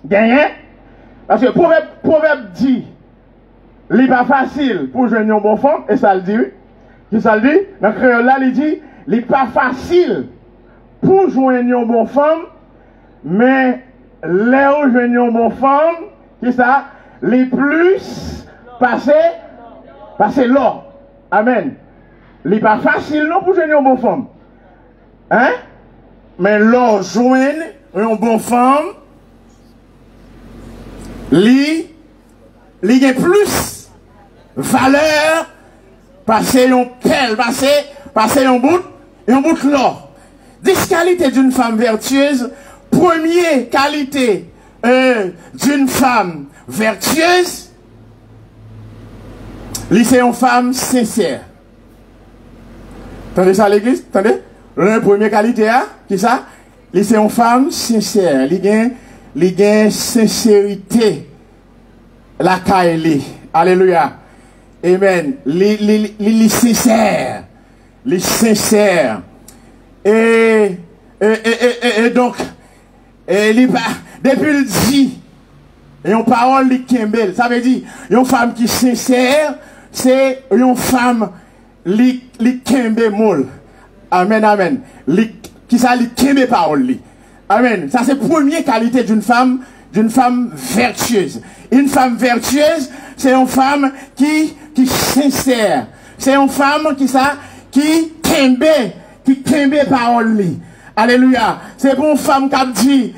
gagnée, parce que proverbe dit, il n'est pas facile pour joindre un bon femme, et ça le dit, qui ça le dit, dans le créole là, il dit, il n'est pas facile pour joindre une bonne femme, mais là où joindre une bonne femme, qui ça, les plus passer l'or. Amen. Il n'est pas facile non pour joindre une bonne femme. Hein? Mais l'or joindre une bonne femme, il y a plus valeur, passer un pelle, passer un bout de l'or. 10 qualités d'une femme vertueuse. Première qualité d'une femme vertueuse, c'est une femme sincère. Attendez ça à l'église? Attendez? La première qualité, qui ça? C'est une femme sincère. Il y a sincérité. La caille. Alléluia. Amen. Il sincère. Il sincère. Et donc, depuis le dit, et une parole qui est ça veut dire, une femme qui est sincère, c'est une femme qui est molle. Amen, amen. Qui ça, qui est parole. Amen. Ça, c'est la première qualité d'une femme vertueuse. Une femme vertueuse, c'est une femme qui sincère. C'est une femme qui kembe parole li. Alléluia. C'est pour une femme qui dit,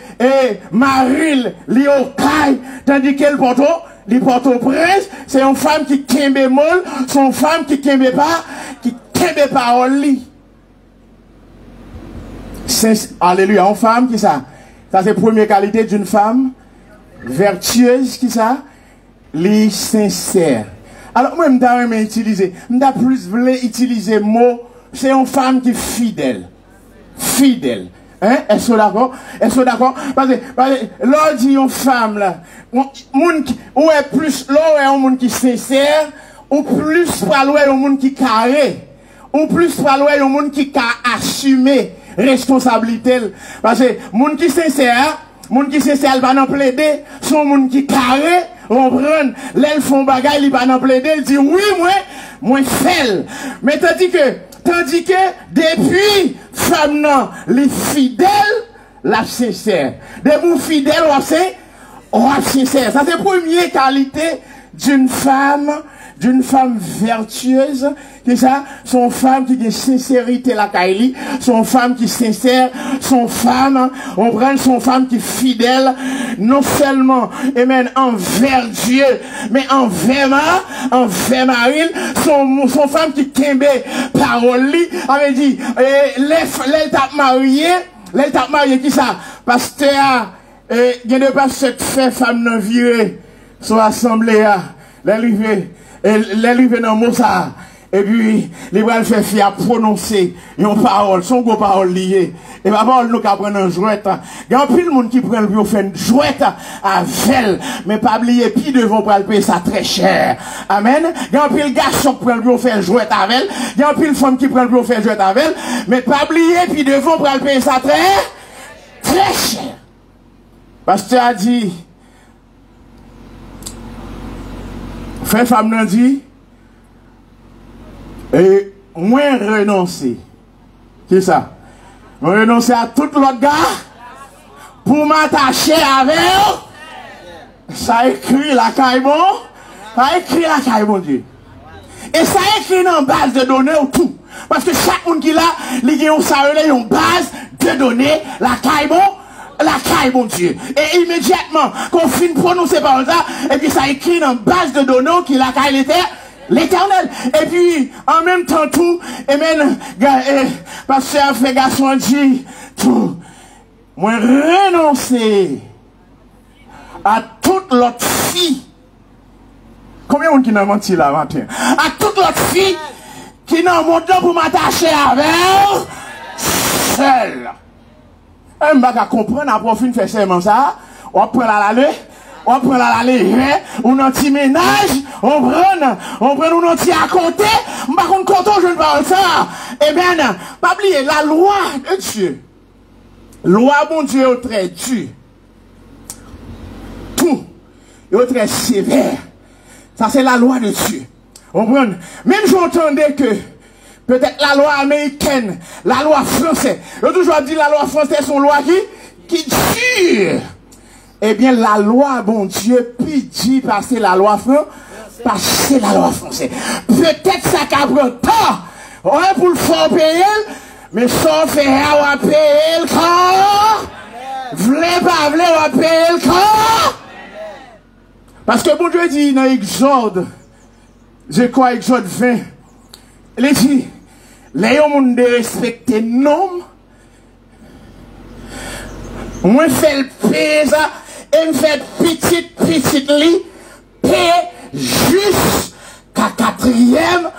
Maril, li au caille, tandis qu'elle porte au prince. C'est une femme qui kembe molle, c'est une femme qui kembe parole li. Alléluia. Une femme qui ça? Ça, c'est la première qualité d'une femme vertueuse qui ça? Les sincère. Alors, moi, je plus voulu utiliser le mot, c'est une femme qui est fidèle. Fidèle. Hein? Est-ce que d'accord? Est-ce que d'accord? Parce que, là, dit une femme, là, ou est plus, là, est un monde qui est sincère, ou plus, est un monde qui est carré, ou plus, est un monde qui a assumé responsabilité. Parce que, monde qui est sincère, il va pas plaider, son monde qui est carré, on prend, l'elle font bagaille, il va pas plaider, il dit, oui, moi, fais. Mais tandis que, depuis, femme, non, les fidèles, la sincère. Des bons fidèles, on sincère. Ça, c'est la première qualité d'une femme vertueuse, c'est ça, son femme qui a sincérité la Kaili, son femme qui est sincère, son femme, on prend son femme qui est fidèle, non seulement, amen, envers Dieu, mais envers Marie, son femme qui kembe parole, avait dit, l'elle t'a marié, qui ça, pasteur, il y a des pasteurs qui fait femme non virée, sur l'assemblée, l'arrivée dans le mot ça. Et puis, les bras fait fier à prononcer une parole, son gros parole liée. Et ma parole, nous, qu'à prendre un jouet. Il y a un pile de monde qui prend le bureau, fait une jouet à vel, mais pas oublier, puis devant pour le payer ça très cher. Amen. Il y a un pile garçon qui prend le bureau, fait une jouet à vel. Il y a un pile femme qui prend le bureau, fait une jouet à vel, mais pas oublier, puis devant pour le payer ça très cher. Pasteur a dit, frère femme n'a dit, et moins renoncer. C'est ça. Renoncer à tout l'autre gars pour m'attacher avec ça écrit la caïbon. Ça écrit la caïbon Dieu. Et ça écrit dans base de données ou tout. Parce que chaque monde qui l'a, il y a une base de données, la caïbon Dieu. Et immédiatement, qu'on finit de prononcer par ça, et puis ça écrit dans base de données qui la caïbon l'Éternel. Et puis, en même temps, tout, amen, pasteur fait garçon dit, tout, moi renoncer à toute l'autre fille. Combien de monde qui n'a menti là, matin? À toute l'autre fille qui n'a monté pour m'attacher avec seule. Je ne vais pas comprendre, après, on fait seulement ça, on prend l'aller, on a un petit ménage, on prend un petit à côté, par contre, quand je ne parle ça, eh bien, pas oublier, la loi de Dieu, loi, mon Dieu, est très dure. Tout, est très sévère. Ça, c'est la loi de Dieu. On prend, même j'entendais que, peut-être la loi américaine, la loi française, j'ai toujours dit la loi française, c'est une loi qui dure. Eh bien, la loi, bon Dieu, puis dit passer la loi française. Peut-être ça qu'a pris temps. Ouais, pour le faire payer, mais sans faire, on va payer le corps. V'lez pas, on va payer le corps. Parce que bon Dieu dit dans Exode, je crois Exode 20, il dit, les hommes de respecter l'homme, moi fais le payer ça, et me fait petite lit, paix jusqu'à 4e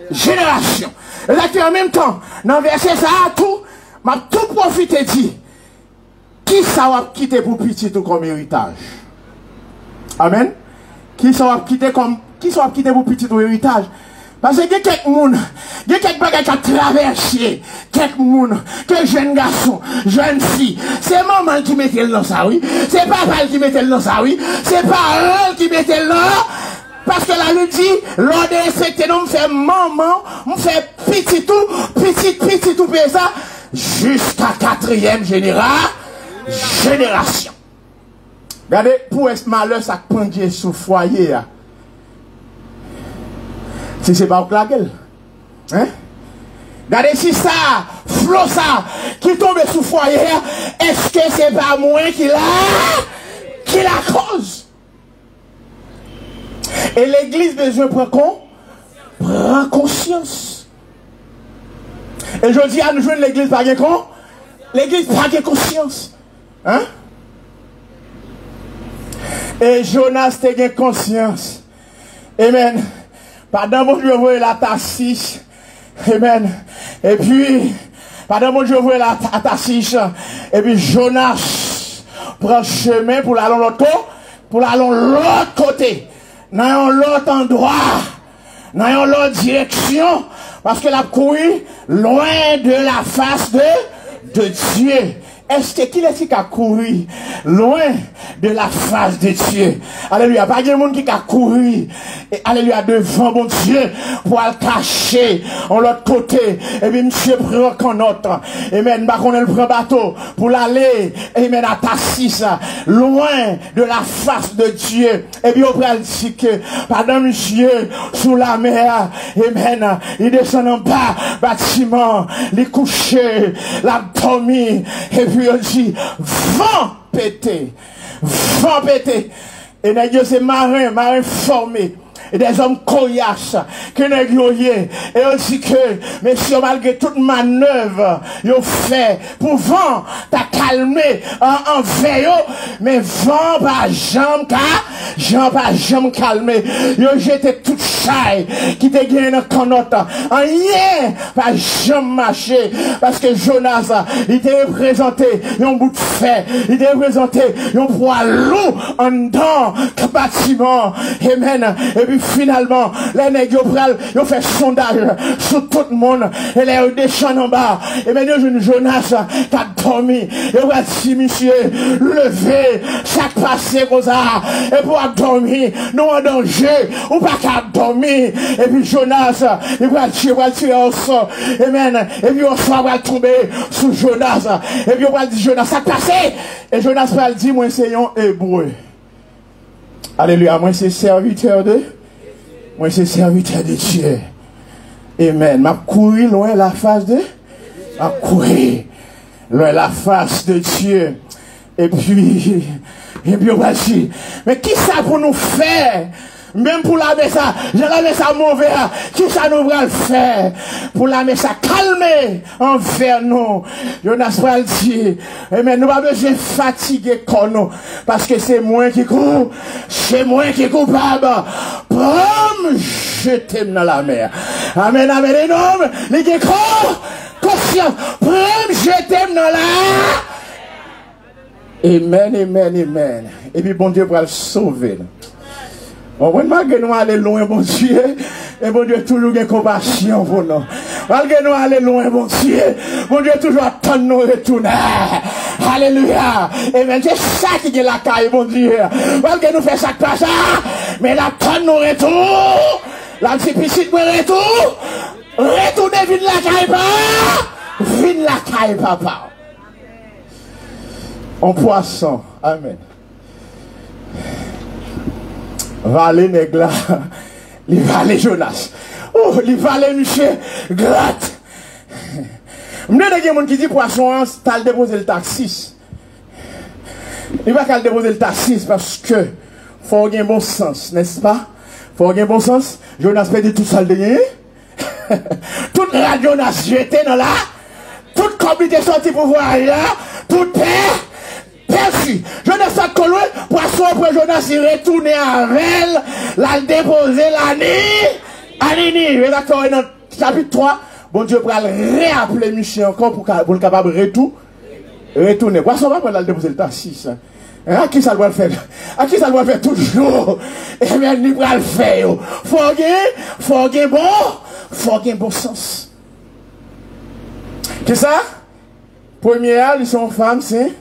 génération. Et là, en même temps, dans le verset ça, m'a tout profité dit, qui ça va quitter pour petit ou comme héritage? Amen. Qui ça va quitter pour petit ou héritage? Parce que il y a quelques monde, il y a quelques bagages à traverser, quelques monde, quelques jeunes garçons, jeunes filles. C'est maman qui mettait le dans ça, oui. C'est papa qui mettait le dans ça, oui. C'est parents qui mettait le là. Parce que la lui dit, l'ordre de respecter, non, me fait maman, me fait petit tout, ça. jusqu'à 4e génération. Regardez, pour ce malheur, ça prend Dieu sous le foyer. Si c'est pas au claquel. Hein? Regardez si ça, flot ça, qui tombe sous le foyer, est-ce que c'est pas moi qui la cause? Et l'église besoin prend conscience. Et je dis à nous jouer l'église par quoi? L'église par conscience. Hein? Et Jonas te gen conscience. Amen. Pendant mon Dieu voit la Tarsis. Amen. Et puis, pendant mon Dieu voit la Tarsis. Et puis Jonas prend chemin pour aller l'autre côté. Dans l'autre endroit. Dans l'autre direction. Parce que la couru loin de la face de Dieu. Est-ce que qui est-ce qui a couru loin de la face de Dieu? Alléluia. Pas de monde qui a couru. Alléluia. Devant mon Dieu. Pour le cacher. En l'autre côté. Et puis, monsieur prend qu'un autre. Amen. Bah, qu'on le prend bateau. Pour l'aller. Amen. À Tarsis. Loin de la face de Dieu. Et puis, on prend le dit que, pardon, monsieur, sous la mer. Amen. Il descend en bas. Bâtiment. Les coucher. L'abdomen. Et puis, on dit, vent pété. Et c'est marin formé. Et des hommes coriaces, que négocier. Et on dit que, messieurs, malgré toute manœuvre, ils ont fait, pour vent, t'as calmé, en veille, mais vent, pas jambe calmé. Ils ont jeté toute chaille, qui te gagné dans canotte. Rien, pas jambe marché. Parce que Jonas, il t'a représenté, un bout de fer, il t'a représenté, un poids lourd, en dedans, bâtiment. Amen. Et puis, finalement, les nègres ils ont fait sondage sur tout le monde et les descendent en bas. Et maintenant, j'ai une Jonas qui a dormi. Et on va dire, monsieur, levé, chaque passé comme ça. Et pour dormir, nous en danger, ou pas qu'à dormir. Et puis Jonas, il va tirer au sort. Amen. Et puis on va tomber sous Jonas. Et puis on va dire, Jonas, ça passé. Et Jonas va dire, moi, c'est un hébreu. Alléluia, moi, c'est serviteur de Dieu. Amen. M'a couru loin la face de Dieu. Et puis on va dire, mais qui ça pour nous faire? Même pour laver ça, je lave ça mauvais. Qui ça nous va le faire? Pour laver ça calmer envers nous. Jonas va le dire. Mais nous pas besoin de fatiguer comme nous. Parce que c'est moi qui coupable. Prends, je t'aime dans la mer. Amen, amen, les noms. Les décors, conscience. Prends, je t'aime dans la Amen, amen, amen. Et puis bon Dieu va le sauver. Malgré nous aller loin, bon Dieu, et bon Dieu toujours une compassion pour nous. Malgré nous aller loin, bon Dieu, bon Dieu toujours attend nous retourner. Alléluia. Et bien c'est ça qui est la caille, bon Dieu. Malgré nous fait ça pas ça, mais la attend nous retour. La petite piscine retour. Retournez vite la caille, papa. Vite la caille, papa. En poisson. Amen. Valet Negla, les valets Jonas. Oh, les valets monsieur, gratte. M'dè de gen moun qui dit poisson, t'as le déposer le taxis. Il va qu'à le déposer le taxis parce que faut avoir un bon sens, n'est-ce pas? Faut avoir un bon sens. Jonas perdit tout ça le dernier. Toute radio Jonas jeté dans la. Toute communauté sortie pour voir là. Toute paix. Perçu. Jonas a collé, poisson après Jonas il retourne avec elle, la déposer l'année. Année, d'accord, dans chapitre 3, bon Dieu va réappeler Michel encore pour le capable de retourner. Poisson va pour la déposer le taxis. À qui ça doit faire? À qui ça doit faire toujours? Eh bien, il va le faire. Faut gagner bon sens. Qu'est-ce ça? Première, ils sont femmes, c'est?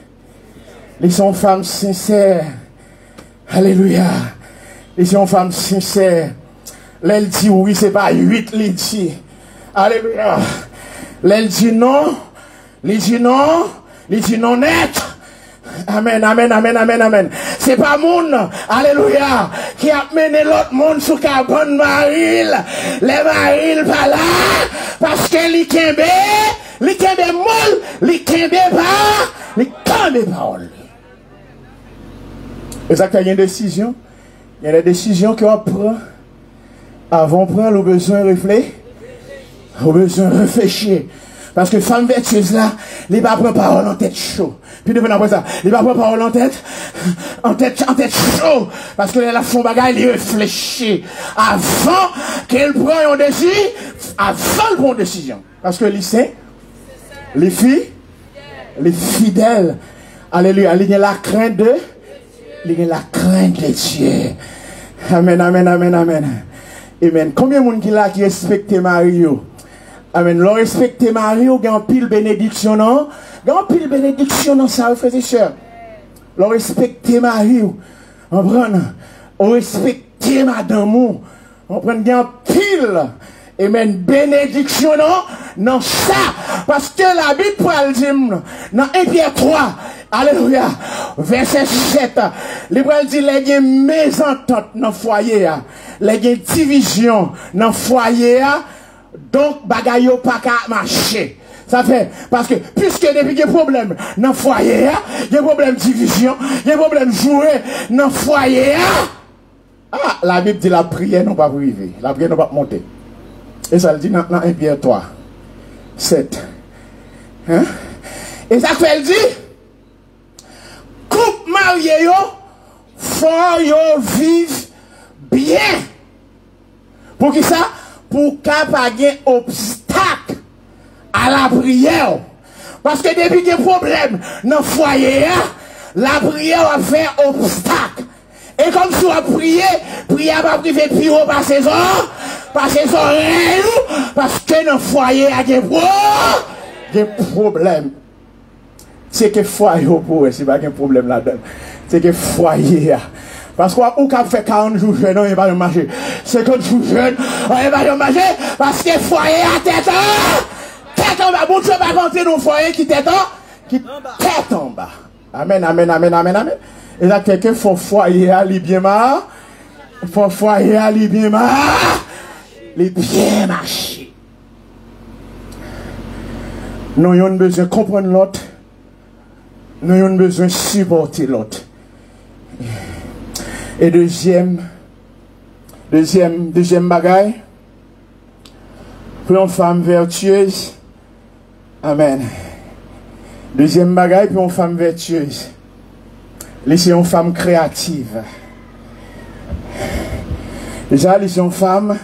Ils sont femmes sincères. Alléluia. Ils sont femmes sincères. L'elle dit oui, c'est pas 8, l'elle dit. Alléluia. L'elle dit non, Il dit non net. Amen, amen, amen, amen, amen. C'est pas moun, alléluia, qui a mené l'autre monde sous carbone baril. Les barils pas là, parce que li kembe moule, li kembe parole. Et ça, il y a une décision. Il y a des décisions qu'on prend. Avant de prendre, on a besoin de réfléchir. On a besoin de réfléchir. Parce que femme vertueuse là, il ne prend pas parole en tête chaud. Puis devant après ça, il ne prend pas parole en tête chaud. Parce que la fond bagaille, il réfléchit. Avant qu'elle prenne une décision, avant de prendre une décision. Parce que lycée, les filles, les fidèles, alléluia, il y a la crainte de Dieu. Amen, amen, amen, amen. Amen. Combien de monde qui là qui respecte Mario? Amen. L'on respecte Mario, il y a un pile bénédiction, non? Il y a un pile bénédiction, non, ça, frères et sœurs. L'on respecte Mario. On prend, on respecte madame. On prend un pile. Amen. Bénédiction, non, ça. Parce que la Bible parle dans 1 Pierre 3. Alléluia. Verset 7. Les Bible dit, les gens mésententes dans le foyer, les gens division dans le foyer, donc, bagayo pas qu'à marcher. Ça fait, parce que, puisque depuis qu'il y a problème dans le foyer, il y a problème de division, il y a problème de jouer dans le foyer, la Bible dit la prière non pas privée, la prière non pas monter. Et ça le dit dans 1 Pierre 3, 7. Hein? Et ça fait, elle dit, couple marié yo, faut yo vivre bien. Pour qui ça? Pour qu'il n'y ait pas d'obstacle à la prière. Parce que depuis qu'il y a des problèmes dans le foyer, la prière va faire obstacle. Et comme si on prier, prière va priver plus haut par ses oreilles, parce que dans le foyer, il y a des problèmes. C'est que le foyer, c'est pas un problème là-dedans. C'est que le foyer, parce qu'on a fait 40 jours jeune, on n'est pas de marcher. 50 jours jeune, on n'est pas de marcher. Parce que le foyer a tête en bas. Bon Dieu va rentrer dans le foyer qui tête en bas. Amen, amen, amen, amen, amen. Et là, quelqu'un faut foyer à bien marcher. Faut foyer à bien marcher. Les bien marcher. Nous avons besoin de comprendre l'autre. Nous avons besoin de supporter l'autre. Et deuxième bagaille, pour une femme vertueuse, amen. Deuxième bagaille, pour une femme vertueuse, laissez une femme créative. Déjà, laissez une femme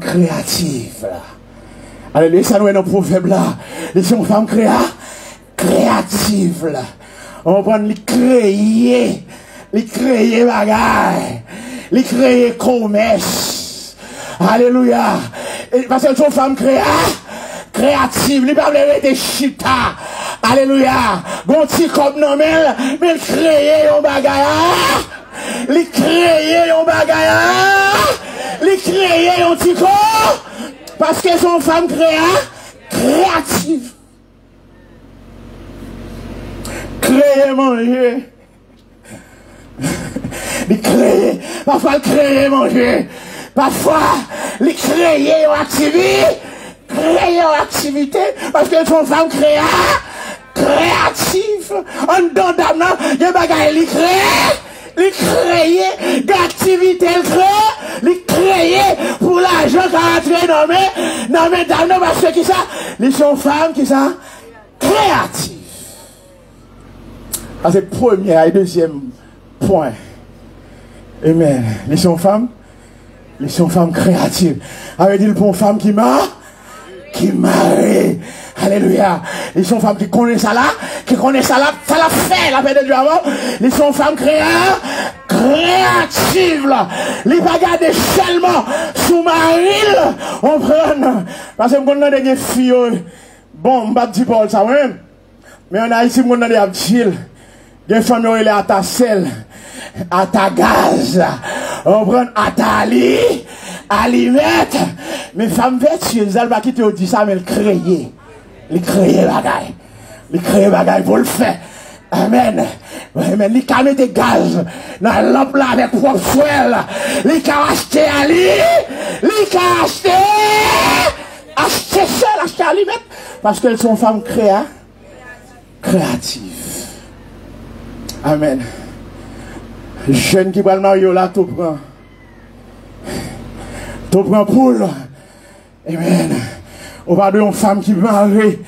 créative. Allez, ça nous est dans le proverbe là. Laissez une femme créative là. On va prendre les créer bagaille, les créer commerce. Alléluia. Parce que son femme créative, les pas des chita. Alléluia. Bon petit comme non mais créer un bagaille. Les créer un bagaille. Les créer un petit corps. Parce que son femme créative. Créer manger. Les créer, parfois le créer manger, parfois les créer en activité, parce que son femme créative, en dedans d'âme, il y a des bagages, les créer d'activité, les créer pour l'argent qu'on a créé dans mes dames, parce que qui ça, les sont femmes qui ça, créatives. Ah, c'est le premier et deuxième point. Amen. Les sont femmes créatives. Avait dit pour une femme qui marie. Alléluia. Les sont femmes qui connaissent ça là, ça la fait, la paix de Dieu avant. Les sont femmes créatives là. Les bagages de seulement sous maril, on prend. Parce que on a des filles, bon, pas dit Paul ça même. Mais on a ici, on a des chill. Des femmes qui sont à ta sel, à ta gaz, on prend à ta lit, à l'y mettre. Mais femmes vertueuses, elles va quitter au dit ça, mais elles créent. Il crée bagaille. Il crée bagaille pour le faire. Amen. Amen. Il a mis des gaz dans la lampe là avec propre soel. Il a acheté à lui. Il a acheté. Acheter seul, acheter à lui-même. Parce qu'elles sont femmes créatives. Amen. Jeune qui va le marier là, tout prend. Tout prend poule. Amen. On va de une femme qui marie.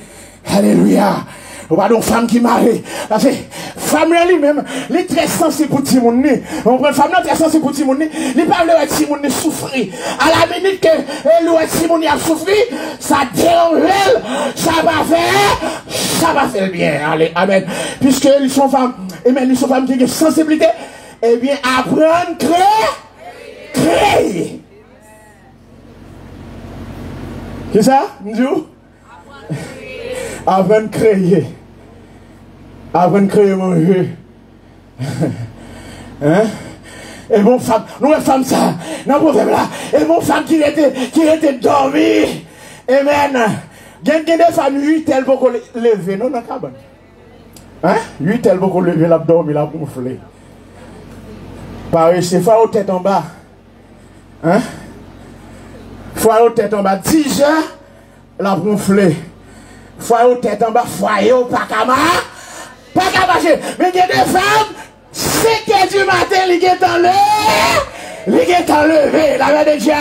Alléluia. On va de une femme qui marie. Parce que femme lui-même, elle est très sensible pour tout le monde. On prend une femme très sensible pour tout le monde. Elle parle de tout le monde souffrir. À la minute que elle ou tout le monde a souffert, ça dérange elle, ça va faire bien. Allez, amen. Puisque ils sont femmes, amen, ils sont femmes qui ont une sensibilité, eh bien, apprendre, créer. C'est ça, Ndjou? Apprendre, créer. Apprendre, créer, mon vieux. Hein? Et mon femme, nous, femme, ça, non, problème là. Et mon femme qui était dormie. Amen. Il y a des femmes, 8 elles vont lever, non, dans la cabane. Hein? 8 elles vont lever, la dormir, la gonfler. Pareil, c'est fois aux têtes en bas. Hein? Fois aux têtes en bas, 10 heures, la gonfler. Fois aux têtes en bas, foyer au pas qu'à marcher. Mais il y a des femmes, 5 heures du matin, ils sont enlevés, la main de Dieu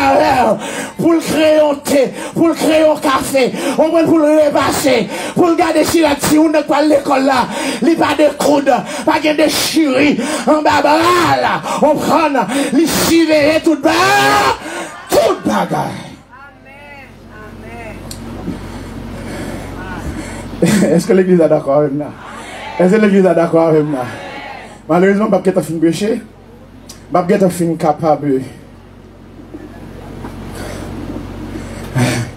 pour le créer un thé, pour le créer un café, on va pour le repasser, pour le garder sur la petite, on n'est pas à l'école là, il n'y a pas de coude, pas de chérie, en bas là, on prend, les civer tout bas, tout bagaille. Est-ce que l'église est d'accord avec moi? Est-ce que l'église est d'accord avec moi? Malheureusement, je ne vais pas fin gaucher. Je ne vais pas fin capable.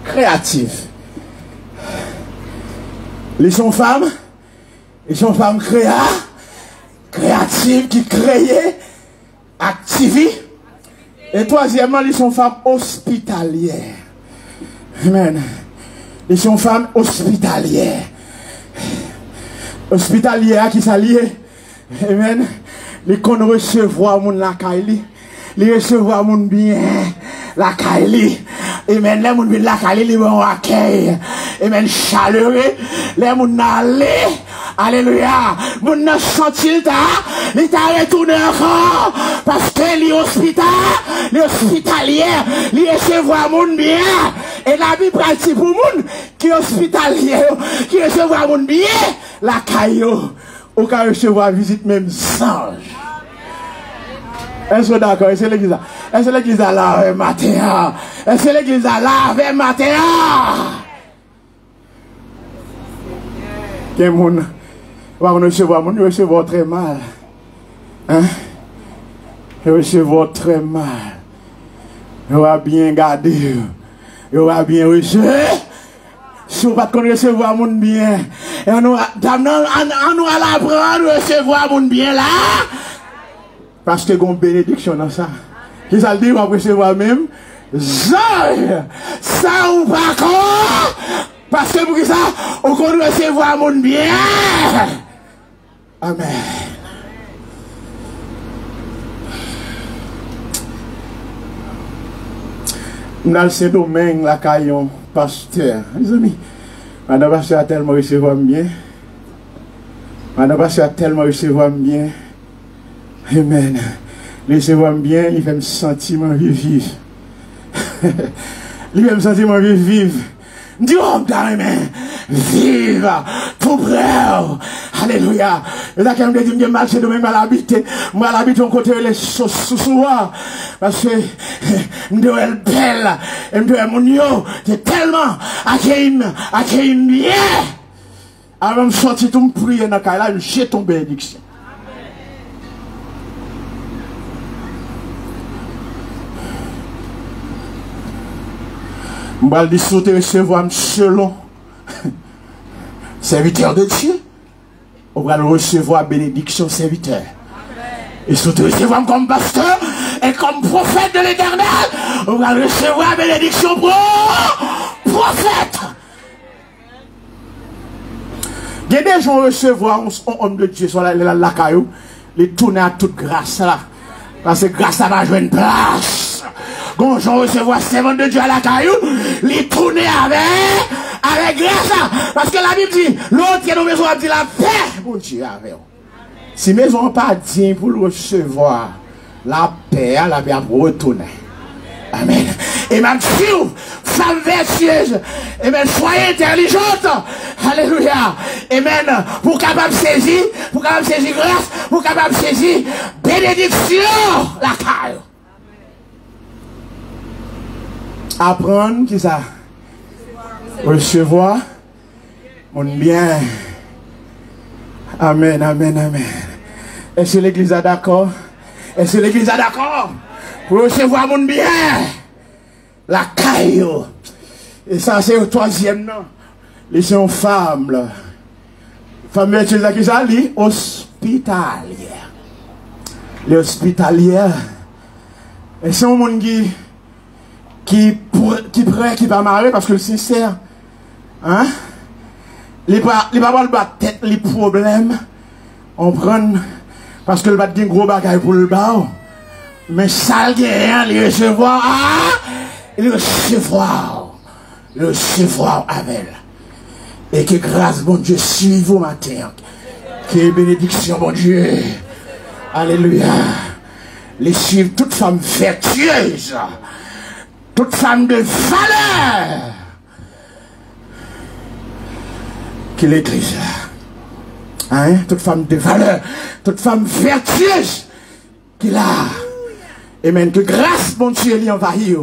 Créatif. Ils sont femmes créatives qui créent, actives. Et troisièmement, ils sont femmes hospitalières. Amen. Ils sont femmes hospitalières. Hospitalières qui s'allient. Amen. Les qu'on recevoir mon la caille. Les recevoir mon bien la caille. Amen. Les moun bien la caille, les bon accueil. Amen. Chaleureux. Les moun aller. Alléluia. Moun n'a senti ta. Il t'a retourné encore. Parce que les hospitalières, les recevoir mon bien. Et la Bible pratique pour moun qui est hospitalier, qui recevoir mon bien. La caillou. Ou qu'à recevoir visite même singe. Est-ce que d'accord? Est-ce que l'église a? Est-ce que l'église a là avec matin? Est-ce que l'église a là avec matin? Quel monde va recevoir très mal. Hein? Recevoir très mal. Il va bien garder. Il va bien recevoir. Si vous ne pouvez pas recevoir mon bien, et on nous apprendre à recevoir mon bien là. Parce que il y a une bénédiction dans ça. Qui ça dit, on va recevoir même. Ça ou pas quoi? Parce que pour ça, on va recevoir mon bien. Amen. Dans ce domaine, la caillon, pasteur, les amis, madame pasteur a tellement recevoir bien. Madame pasteur a tellement recevoir bien. Amen. Recevoir bien, il fait me sentiment vivre. Il fait me sentiment vivre. Dis, oh, amen. Vive, tout près. Alléluia. Et là, quand je dis que je marche demain, je vais l'habiter au côté les sous-soirs. Parce que je dois être belle. Et je dois être mon yo. C'est tellement accueilli bien. Avant de sortir, tout me prier dans le cas là, j'ai tombé bénédiction. Je vais dire recevoir selon serviteur de Dieu. On va recevoir bénédiction serviteur. Et surtout recevoir comme pasteur et comme prophète de l'Éternel. On va recevoir bénédiction pour prophète. Il y a des gens qui recevoir un homme de Dieu sur la caillou, les tourner à toute grâce là. Parce que grâce à ma joie place. Quand j'en recevoir servant de Dieu à la caillou, les tourner avec grâce là. Parce que la Bible dit, l'autre qui est dans la maison a dit la paix. Bon Dieu avec vous. Si maison pas dit pour le recevoir, la paix pour retourner. Amen. Et même si vous, femme vertueuse, amen, soyez intelligente. Alléluia. Amen. Pour capable saisir grâce, pour capable saisir bénédiction, la caille. Apprendre, qui ça? Recevoir, mon bien. Amen, amen, amen. Est-ce que l'église est d'accord? Est-ce que l'église est d'accord? Pour recevoir mon bien. La caille. Et ça, c'est le troisième nom. Les sont femmes, là. Femme vertueuse, qui ça? Les hospitalières. Les hospitalières. Et c'est un monde qui prêt, qui va marier parce que le sincère. Hein? Les pas battre tête, les problèmes. On prend. Parce que le bat un gros bagage pour le bas. Mais ça, les recevoir. Le recevoir avec. Et que grâce, bon Dieu, suive au matin. Que bénédiction, bon Dieu. Alléluia. Les suivre toute femme vertueuse. Toute femme de valeur. Que l'église. Hein? Toute femme de valeur. Toute femme vertueuse. Qu'il a. Amen. Que grâce, bon Dieu, l'y envahit.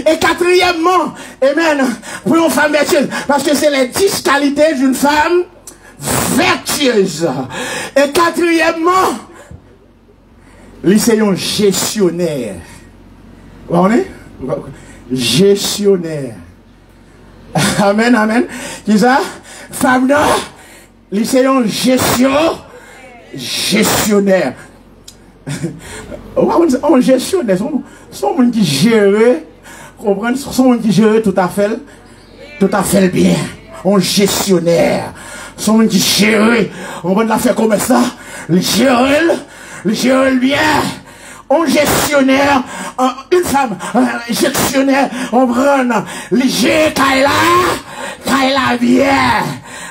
Et quatrièmement, amen, pour une femme vertueuse. Parce que c'est les 10 qualités d'une femme vertueuse. Et quatrièmement, c'est un gestionnaire. Vous voyez? Gestionnaire. Amen, amen. Qui ça? Femme, non? C'est un gestionnaire. On gestionnaire, sont gens qui gèrent, comprendre, sont gens qui gèrent tout à fait bien. On gestionnaire, sont gens qui gèrent, on va la faire comme ça, le gèrent bien. On gestionnaire, une femme, gestionnaire, on prend les gère Kaila bien.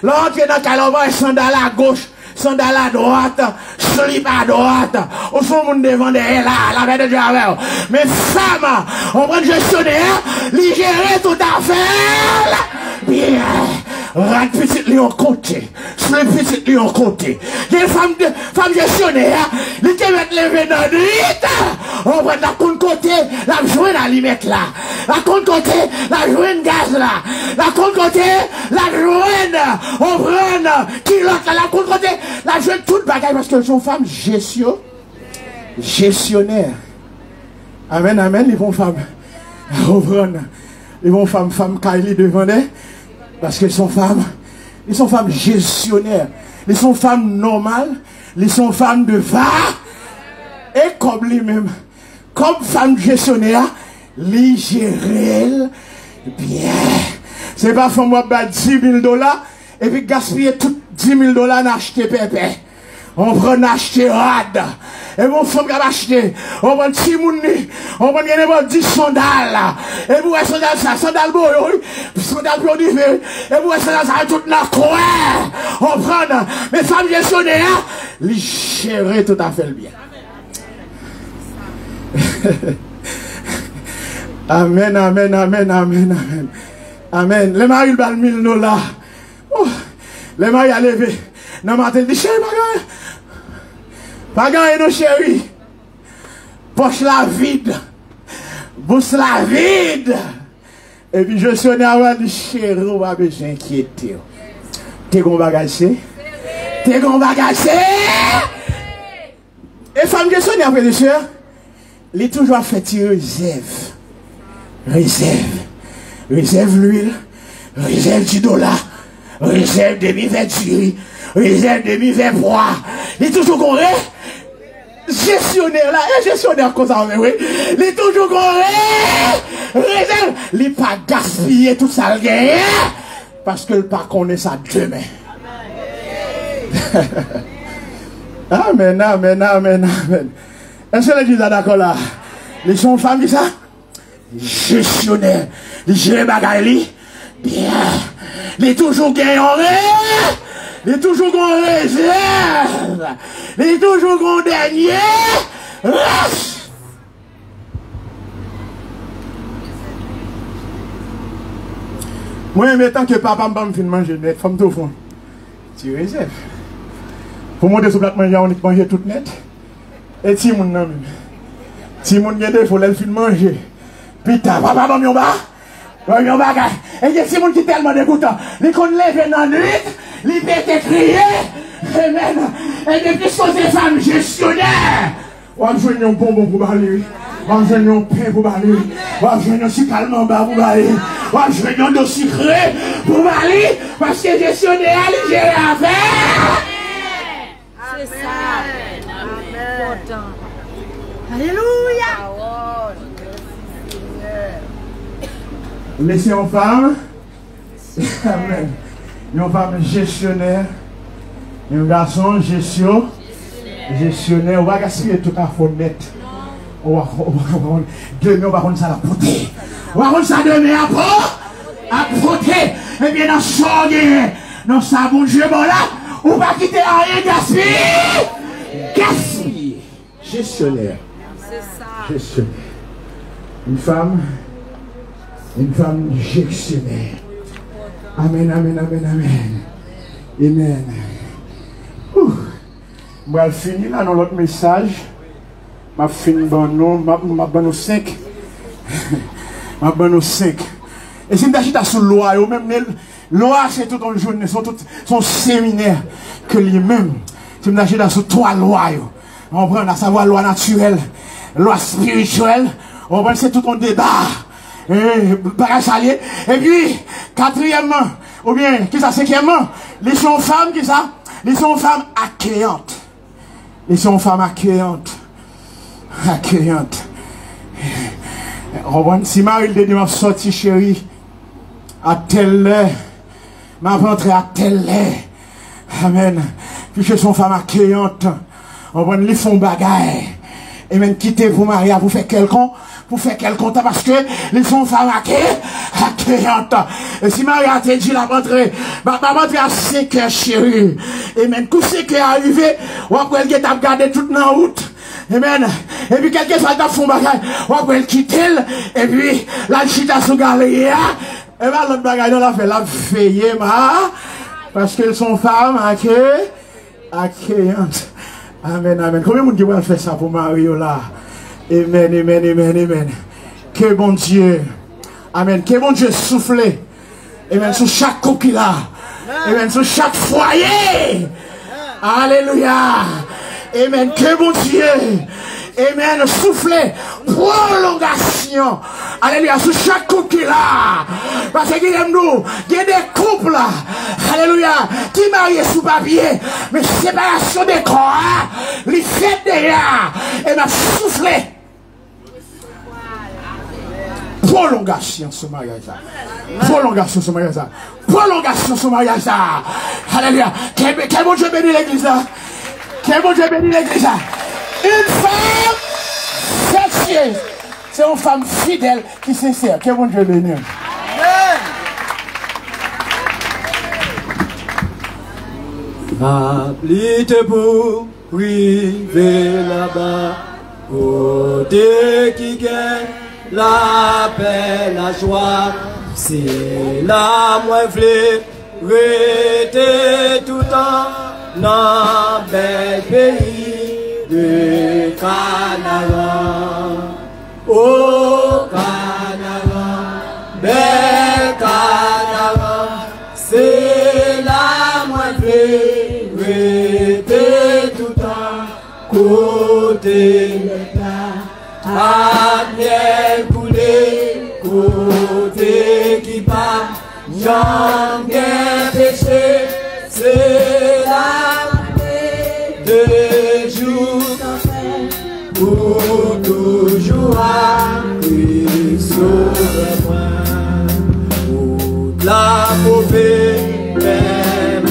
L'autre est dans Kaila, sandal à gauche. Sandal à droite, slip à droite, au fond, on devant derrière là, la veille de Dieu avec. Mais femme, on prend le gestionnaire, les gérer tout à fait, bien. Rate petit lion côté, slip petit lion côté. Il y a une femme gestionnaire, les qui mettent lever dans la nuit, on prend la compte côté, la joindre à limite là. La compte côté, la joindre gaz là. La compte côté, la joindre, on prend kilote là, la compte côté. La jeune toute bagaille parce que sont femmes gestionnaires. Amen, amen, les bonnes femmes. Les bonnes femmes Kylie devant elles. Parce qu'elles sont femmes. Elles sont femmes gestionnaires. Elles sont femmes normales. Elles sont femmes de va. Et comme les-mêmes. Comme femmes gestionnaires. Les gérer bien. C'est pas femme moi battre $10,000 et puis gaspiller tout $10,000 d'acheter pépé. On prend acheter rad. Et mon femme va acheter. On prend timouni. On prend gagner 10 sandales. Et vous voyez sandales ça. Sandales beau, oui. Sandales pour du feu. Et vous voyez sandales ça tout dans quoi. On prend. Mais femmes gestionnaires, les gérer tout à fait bien. Amen, amen, amen, amen, amen. Amen. Le mari il bat $1,000. Oh, le mari a levé. Non, matin, il dit, chérie, pas gagné, non, chérie. Poche la vide. Bousse la vide. Et puis, je suis avant, dit, chérie, on va besoin d'inquiéter. T'es gon bagagé? T'es gon bagagé? Et femme, je suis après, les sœurs, il est toujours fait réserve. Réserve l'huile. Réserve du dollar. Réserve demi-vertu. Réserve demi-verpois. Il est toujours correct. Gestionnaire là. Et gestionnaire comme ça, oui. Il est toujours correct. Réserve. Il n'est pas gaspillé tout ça le gain. Parce que le pas connaît ça demain. Amen, amen, amen, amen. Est-ce que l'église est d'accord là? Les sont femmes qui ça? Gestionnaire. Les gèrent bagaille. Bien. Les toujours gagnants. Les toujours gon réserve. Les toujours gon dernier. Moi, mais tant que papa me fait manger net, femme tout fond. Tu réserves. Pour monter sur le plat manger, on est manger tout net. Et si mon nom, si mon gars il faut le film manger. Putain, papa m'a mis en bas. Yon bagay. Et il y a si mon qui tellement dégoûtant. Les qu'on lève dans la nuit, les bêtes crier. Amen. Et depuis ce que ces femmes gestionnaires. On va jouer un bonbon pour baler. On va jouer un pain pour baler. On va jouer un calmant bas pour baler. On va jouer un dos sucré pour baler. Parce que gestionnaire, il gère affaire. C'est ça. Amen. Alléluia. Laissez une femme. Amen. Une femme gestionnaire. Un garçon gestionnaire. On va gaspiller tout à fond net. On va demain, on va rendre ça à la portée. On va rendre ça demain à portée. Et bien, dans ce dans ça, bon Dieu, bon là, on va quitter rien gaspiller. Gaspiller. Gestionnaire. C'est ça. Gestionnaire. Une femme gestionnaire. Amen, amen, amen, amen. Amen. Je vais finir là dans l'autre message. Je vais finir dans nos 5. Je vais 5. Et si je suis sur la loi, même loi c'est tout un journée, son séminaire que lui-même. Si je suis sur 3 lois, on prend à savoir loi naturelle, loi spirituelle, on prend c'est tout un débat. Et puis, quatrièmement, ou bien, qui ça, cinquièmement, les sont femmes, qui ça? Les sont femmes accueillantes. Les sont femmes accueillantes. Accueillantes. Si Marie le dit, m'a sorti, chérie, à telle heure, m'a rentré à telle heure. Amen. Puisque sont femmes accueillantes. On va les font bagaille. Et même quitter pour Maria, pour faire quelqu'un. Pour faire quelqu'un, parce que les sont femmes accueillantes. Et si Maria te dit la rentrée, ma rentrée à 5 heures, chérie. Et même, coup c'est qui est arrivé, ou après elle t'a gardé toute la route. Amen. Et puis, quelqu'un soit dans son bagage, ou après elle quitte, et puis, la chita sous galerie, et bien, l'autre bagage, on l'a fait, la veillée, parce qu'elles sont femmes accueillantes. Amen, amen. Combien de monde qui va faire ça pour Mario là? Amen, amen, amen, amen. Que bon Dieu. Amen. Que bon Dieu souffle. Amen. Sur chaque couple là. Amen. Sur chaque foyer. Alléluia. Amen. Que bon Dieu. Amen. Souffle. Prolongation. Alléluia. Sur chaque couple là. Parce qu'il aime nous. Il y a des couples là. Alléluia. Qui marient sous papier. Mais séparation des corps. Les fêtes déjà. Et m'a soufflé. Prolongation sur mariage. Prolongation sur mariage. Prolongation sur mariage. Alléluia. Quel bon Dieu bénit l'église là. Quel bon Dieu bénit l'église là. Une femme sérieuse. C'est une femme fidèle qui est sincère. Quel bon Dieu bénit. Appelez-te pour priver là-bas. Côté qui gagne la paix, la joie, c'est la moins vlé, rester tout en dans bel pays de Canaan. Oh Canaan, bel Canaan, c'est la moins vlé, rester tout en côté de à miel coulé, côté qui part, j'en ai péché, c'est la paix de jour, pour toujours à Christ sauve-moi, pour la mauvaise, même à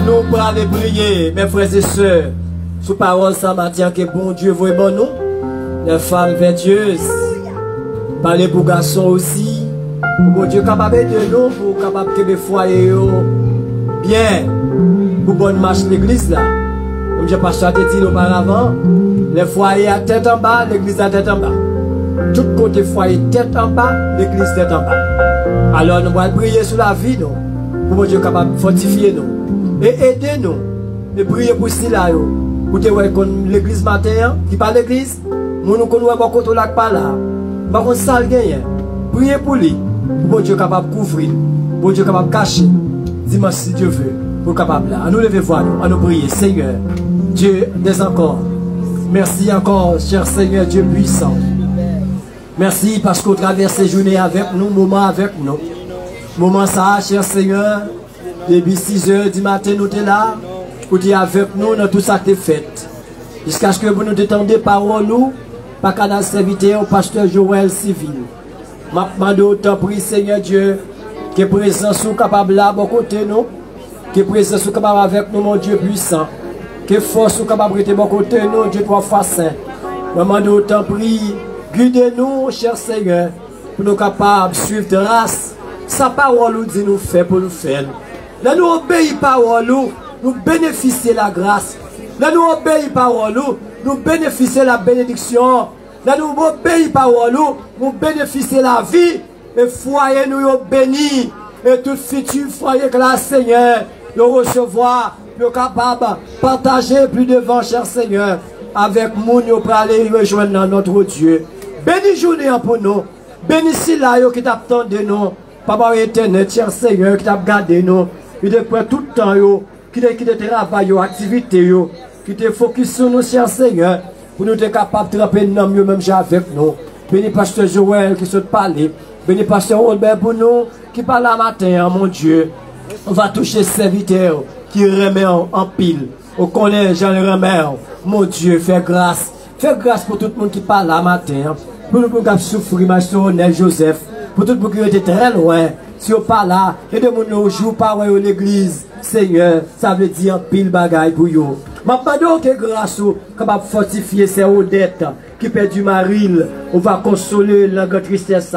Nous pour aller prier, mes frères et sœurs, sous parole ça matin que bon Dieu voit bon nous, les femmes vertueuses, parler pour garçons aussi, bon Dieu capable de nous pour capable que les foyers bien pour bonne marche l'église là. Comme je pasteur te dit auparavant, les foyers à tête en bas, l'église à tête en bas. Tout côté foyer tête en bas, l'église tête en bas. Alors nous allons prier sur la vie nous, pour bon Dieu capable de fortifier nous et aider nous et prier pour cela pour te voir comme l'église matin qui parle l'église, nous nous connaissons pas contre la pas là. Par contre ça le gagne. Priez pour lui, pour bon Dieu capable de couvrir, pour Dieu capable de cacher. Dis-moi si Dieu veut, pour capable là. À nous lever voir nous, à nous prier, Seigneur. Dieu des encore. Merci encore, cher Seigneur, Dieu puissant. Merci parce qu'on traverse ces journées avec nous, moment avec nous. Moment ça, cher Seigneur, depuis 6 heures du matin, nous sommes là, pour être avec nous dans tout ça que tu fait. Jusqu'à ce que vous nous détendez parole nous, par canal serviteur au pasteur Joël Civil. Ma demande autant prie, Seigneur Dieu, que présence soit capable là, à côté nous, que présence soit capable avec nous, mon Dieu puissant. Que force soit capable de bon côté nous, Dieu 3 fois saint. Maman de autant prie, guidez-nous, cher Seigneur, pour nous capables de suivre de race. Sa parole nous dit nous faire pour nous faire. Là nous obéissons parole nous bénéficier la grâce. Là nous obéissons parole nous bénéficier la bénédiction. Là nous obéissons parole nous bénéficier la vie. Et foyer nous béni. Et tout futur foyer que la Seigneur nous recevoir. Nous capable de partager plus devant, cher Seigneur, avec nous, nous pour aller rejoindre notre Dieu. Bénis journée pour nous. Bénis là qui t'attend de nous. Papa éternel, cher Seigneur, qui t'a gardé nous. Qui te prend tout le temps, qui te travaille, activité, qui te focus sur nous, cher Seigneur, pour nous être capables de tremper dans mieux même avec nous. Bénis pasteur Joël qui saute parler. Bénis pasteur Robert pour nous, qui parle à matin, mon Dieu. On va toucher serviteur qui remet en pile. Au collège, j'en remets. Mon Dieu, fais grâce. Fais grâce pour tout le monde qui parle là matin. Pour nous qui souffrir, ma soeur Joseph. Pour tout le monde qui était très loin. Si on parle là, et de mon jour par l'église, Seigneur, ça veut dire pile bagaille pour vous. Ma pardon que grâce capable de fortifier ces Odette qui perd du maril. On va consoler la grande tristesse.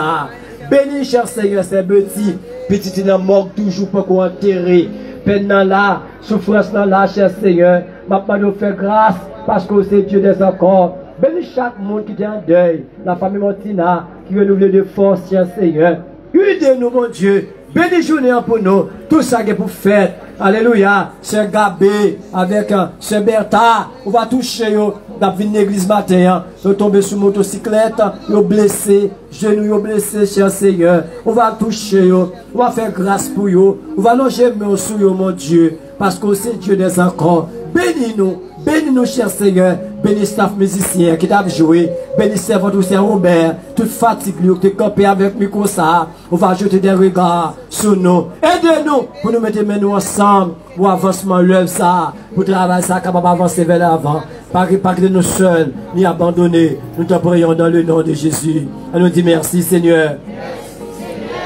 Bénis, cher Seigneur, ces petits qui n'en manquent toujours pas qu'on enterrer. Peine là, souffrance là, cher Seigneur. Ma pardon fait grâce parce que c'est Dieu des encore. Bénis chaque monde qui est en deuil. La famille Montina qui renouvelle de force, cher Seigneur. Guidez-nous, mon Dieu. Bénis journée pour nous. Tout ça qui est pour faire. Alléluia. Sœur Gabé avec Sœur Bertha. On va toucher yo. Dans l'église matin. Nous tomber sur motocyclette. Yo blessé. Genoux yo blessé, cher Seigneur. On va toucher yo. On va faire grâce pour yo. On va longer mes sous yo, mon Dieu. Parce que c'est Dieu des encore. Bénis-nous. Bénis-nous, cher Seigneur. Bénis staff musicien qui t'a joué. Bénis servant aussi Robert. Toute fatigue, qui est campé avec nous comme ça. On va jeter des regards sur nous. Aidez-nous pour nous mettre nous ensemble. Pour avancement l'œuvre ça. Pour travailler ça, capable d'avancer vers l'avant. Pas de nous seuls, ni abandonner. Nous te prions dans le nom de Jésus. On nous dit merci, Seigneur.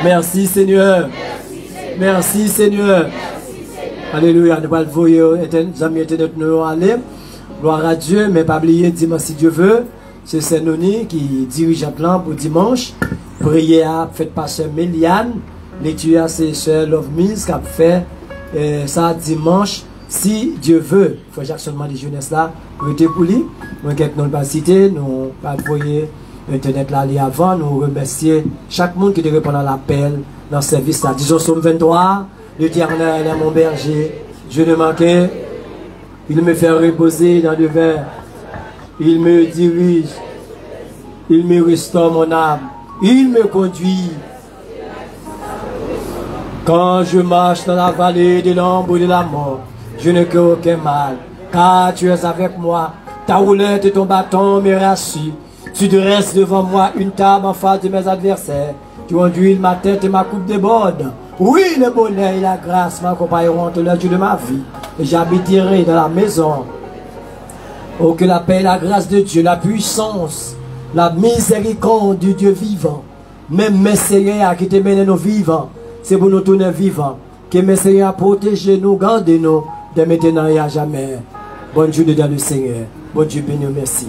Merci, Seigneur. Merci, Seigneur. Alléluia, nous allons voir les amis éternels nous aller. Gloire à Dieu, mais pas oublier dimanche si Dieu veut. C'est Saint-Noni qui dirige un plan pour dimanche. Prière faite par Sœur Méliane. Lecture c'est Sœur Love Mills qui a fait ça dimanche si Dieu veut. Il faut seulement des jeunesses là. Pour être pour lui. Nous ne pas citer, nous pas voyer Internet là avant. Nous remercier chaque monde qui répond à l'appel dans le service là. Disons Somme 23. L'Éternel est mon berger, je ne manquais. Il me fait reposer dans le vert. Il me dirige. Il me restaure mon âme. Il me conduit. Quand je marche dans la vallée de l'ombre de la mort, je ne crains aucun mal, car tu es avec moi. Ta roulette et ton bâton me rassurent. Tu dresses devant moi une table en face de mes adversaires. Tu enduis ma tête et ma coupe déborde. Oui, le bonheur et la grâce m'accompagneront tout le jour de ma vie. Et j'habiterai dans la maison. Oh, que la paix et la grâce de Dieu, la puissance, la miséricorde du Dieu vivant, même mes Seigneurs qui te mènent nous vivants, c'est pour nous tourner vivants. Que mes Seigneurs protègent nous, gardez nous de maintenant et à jamais. Bonne journée dans le Seigneur. Bon Dieu béni, merci.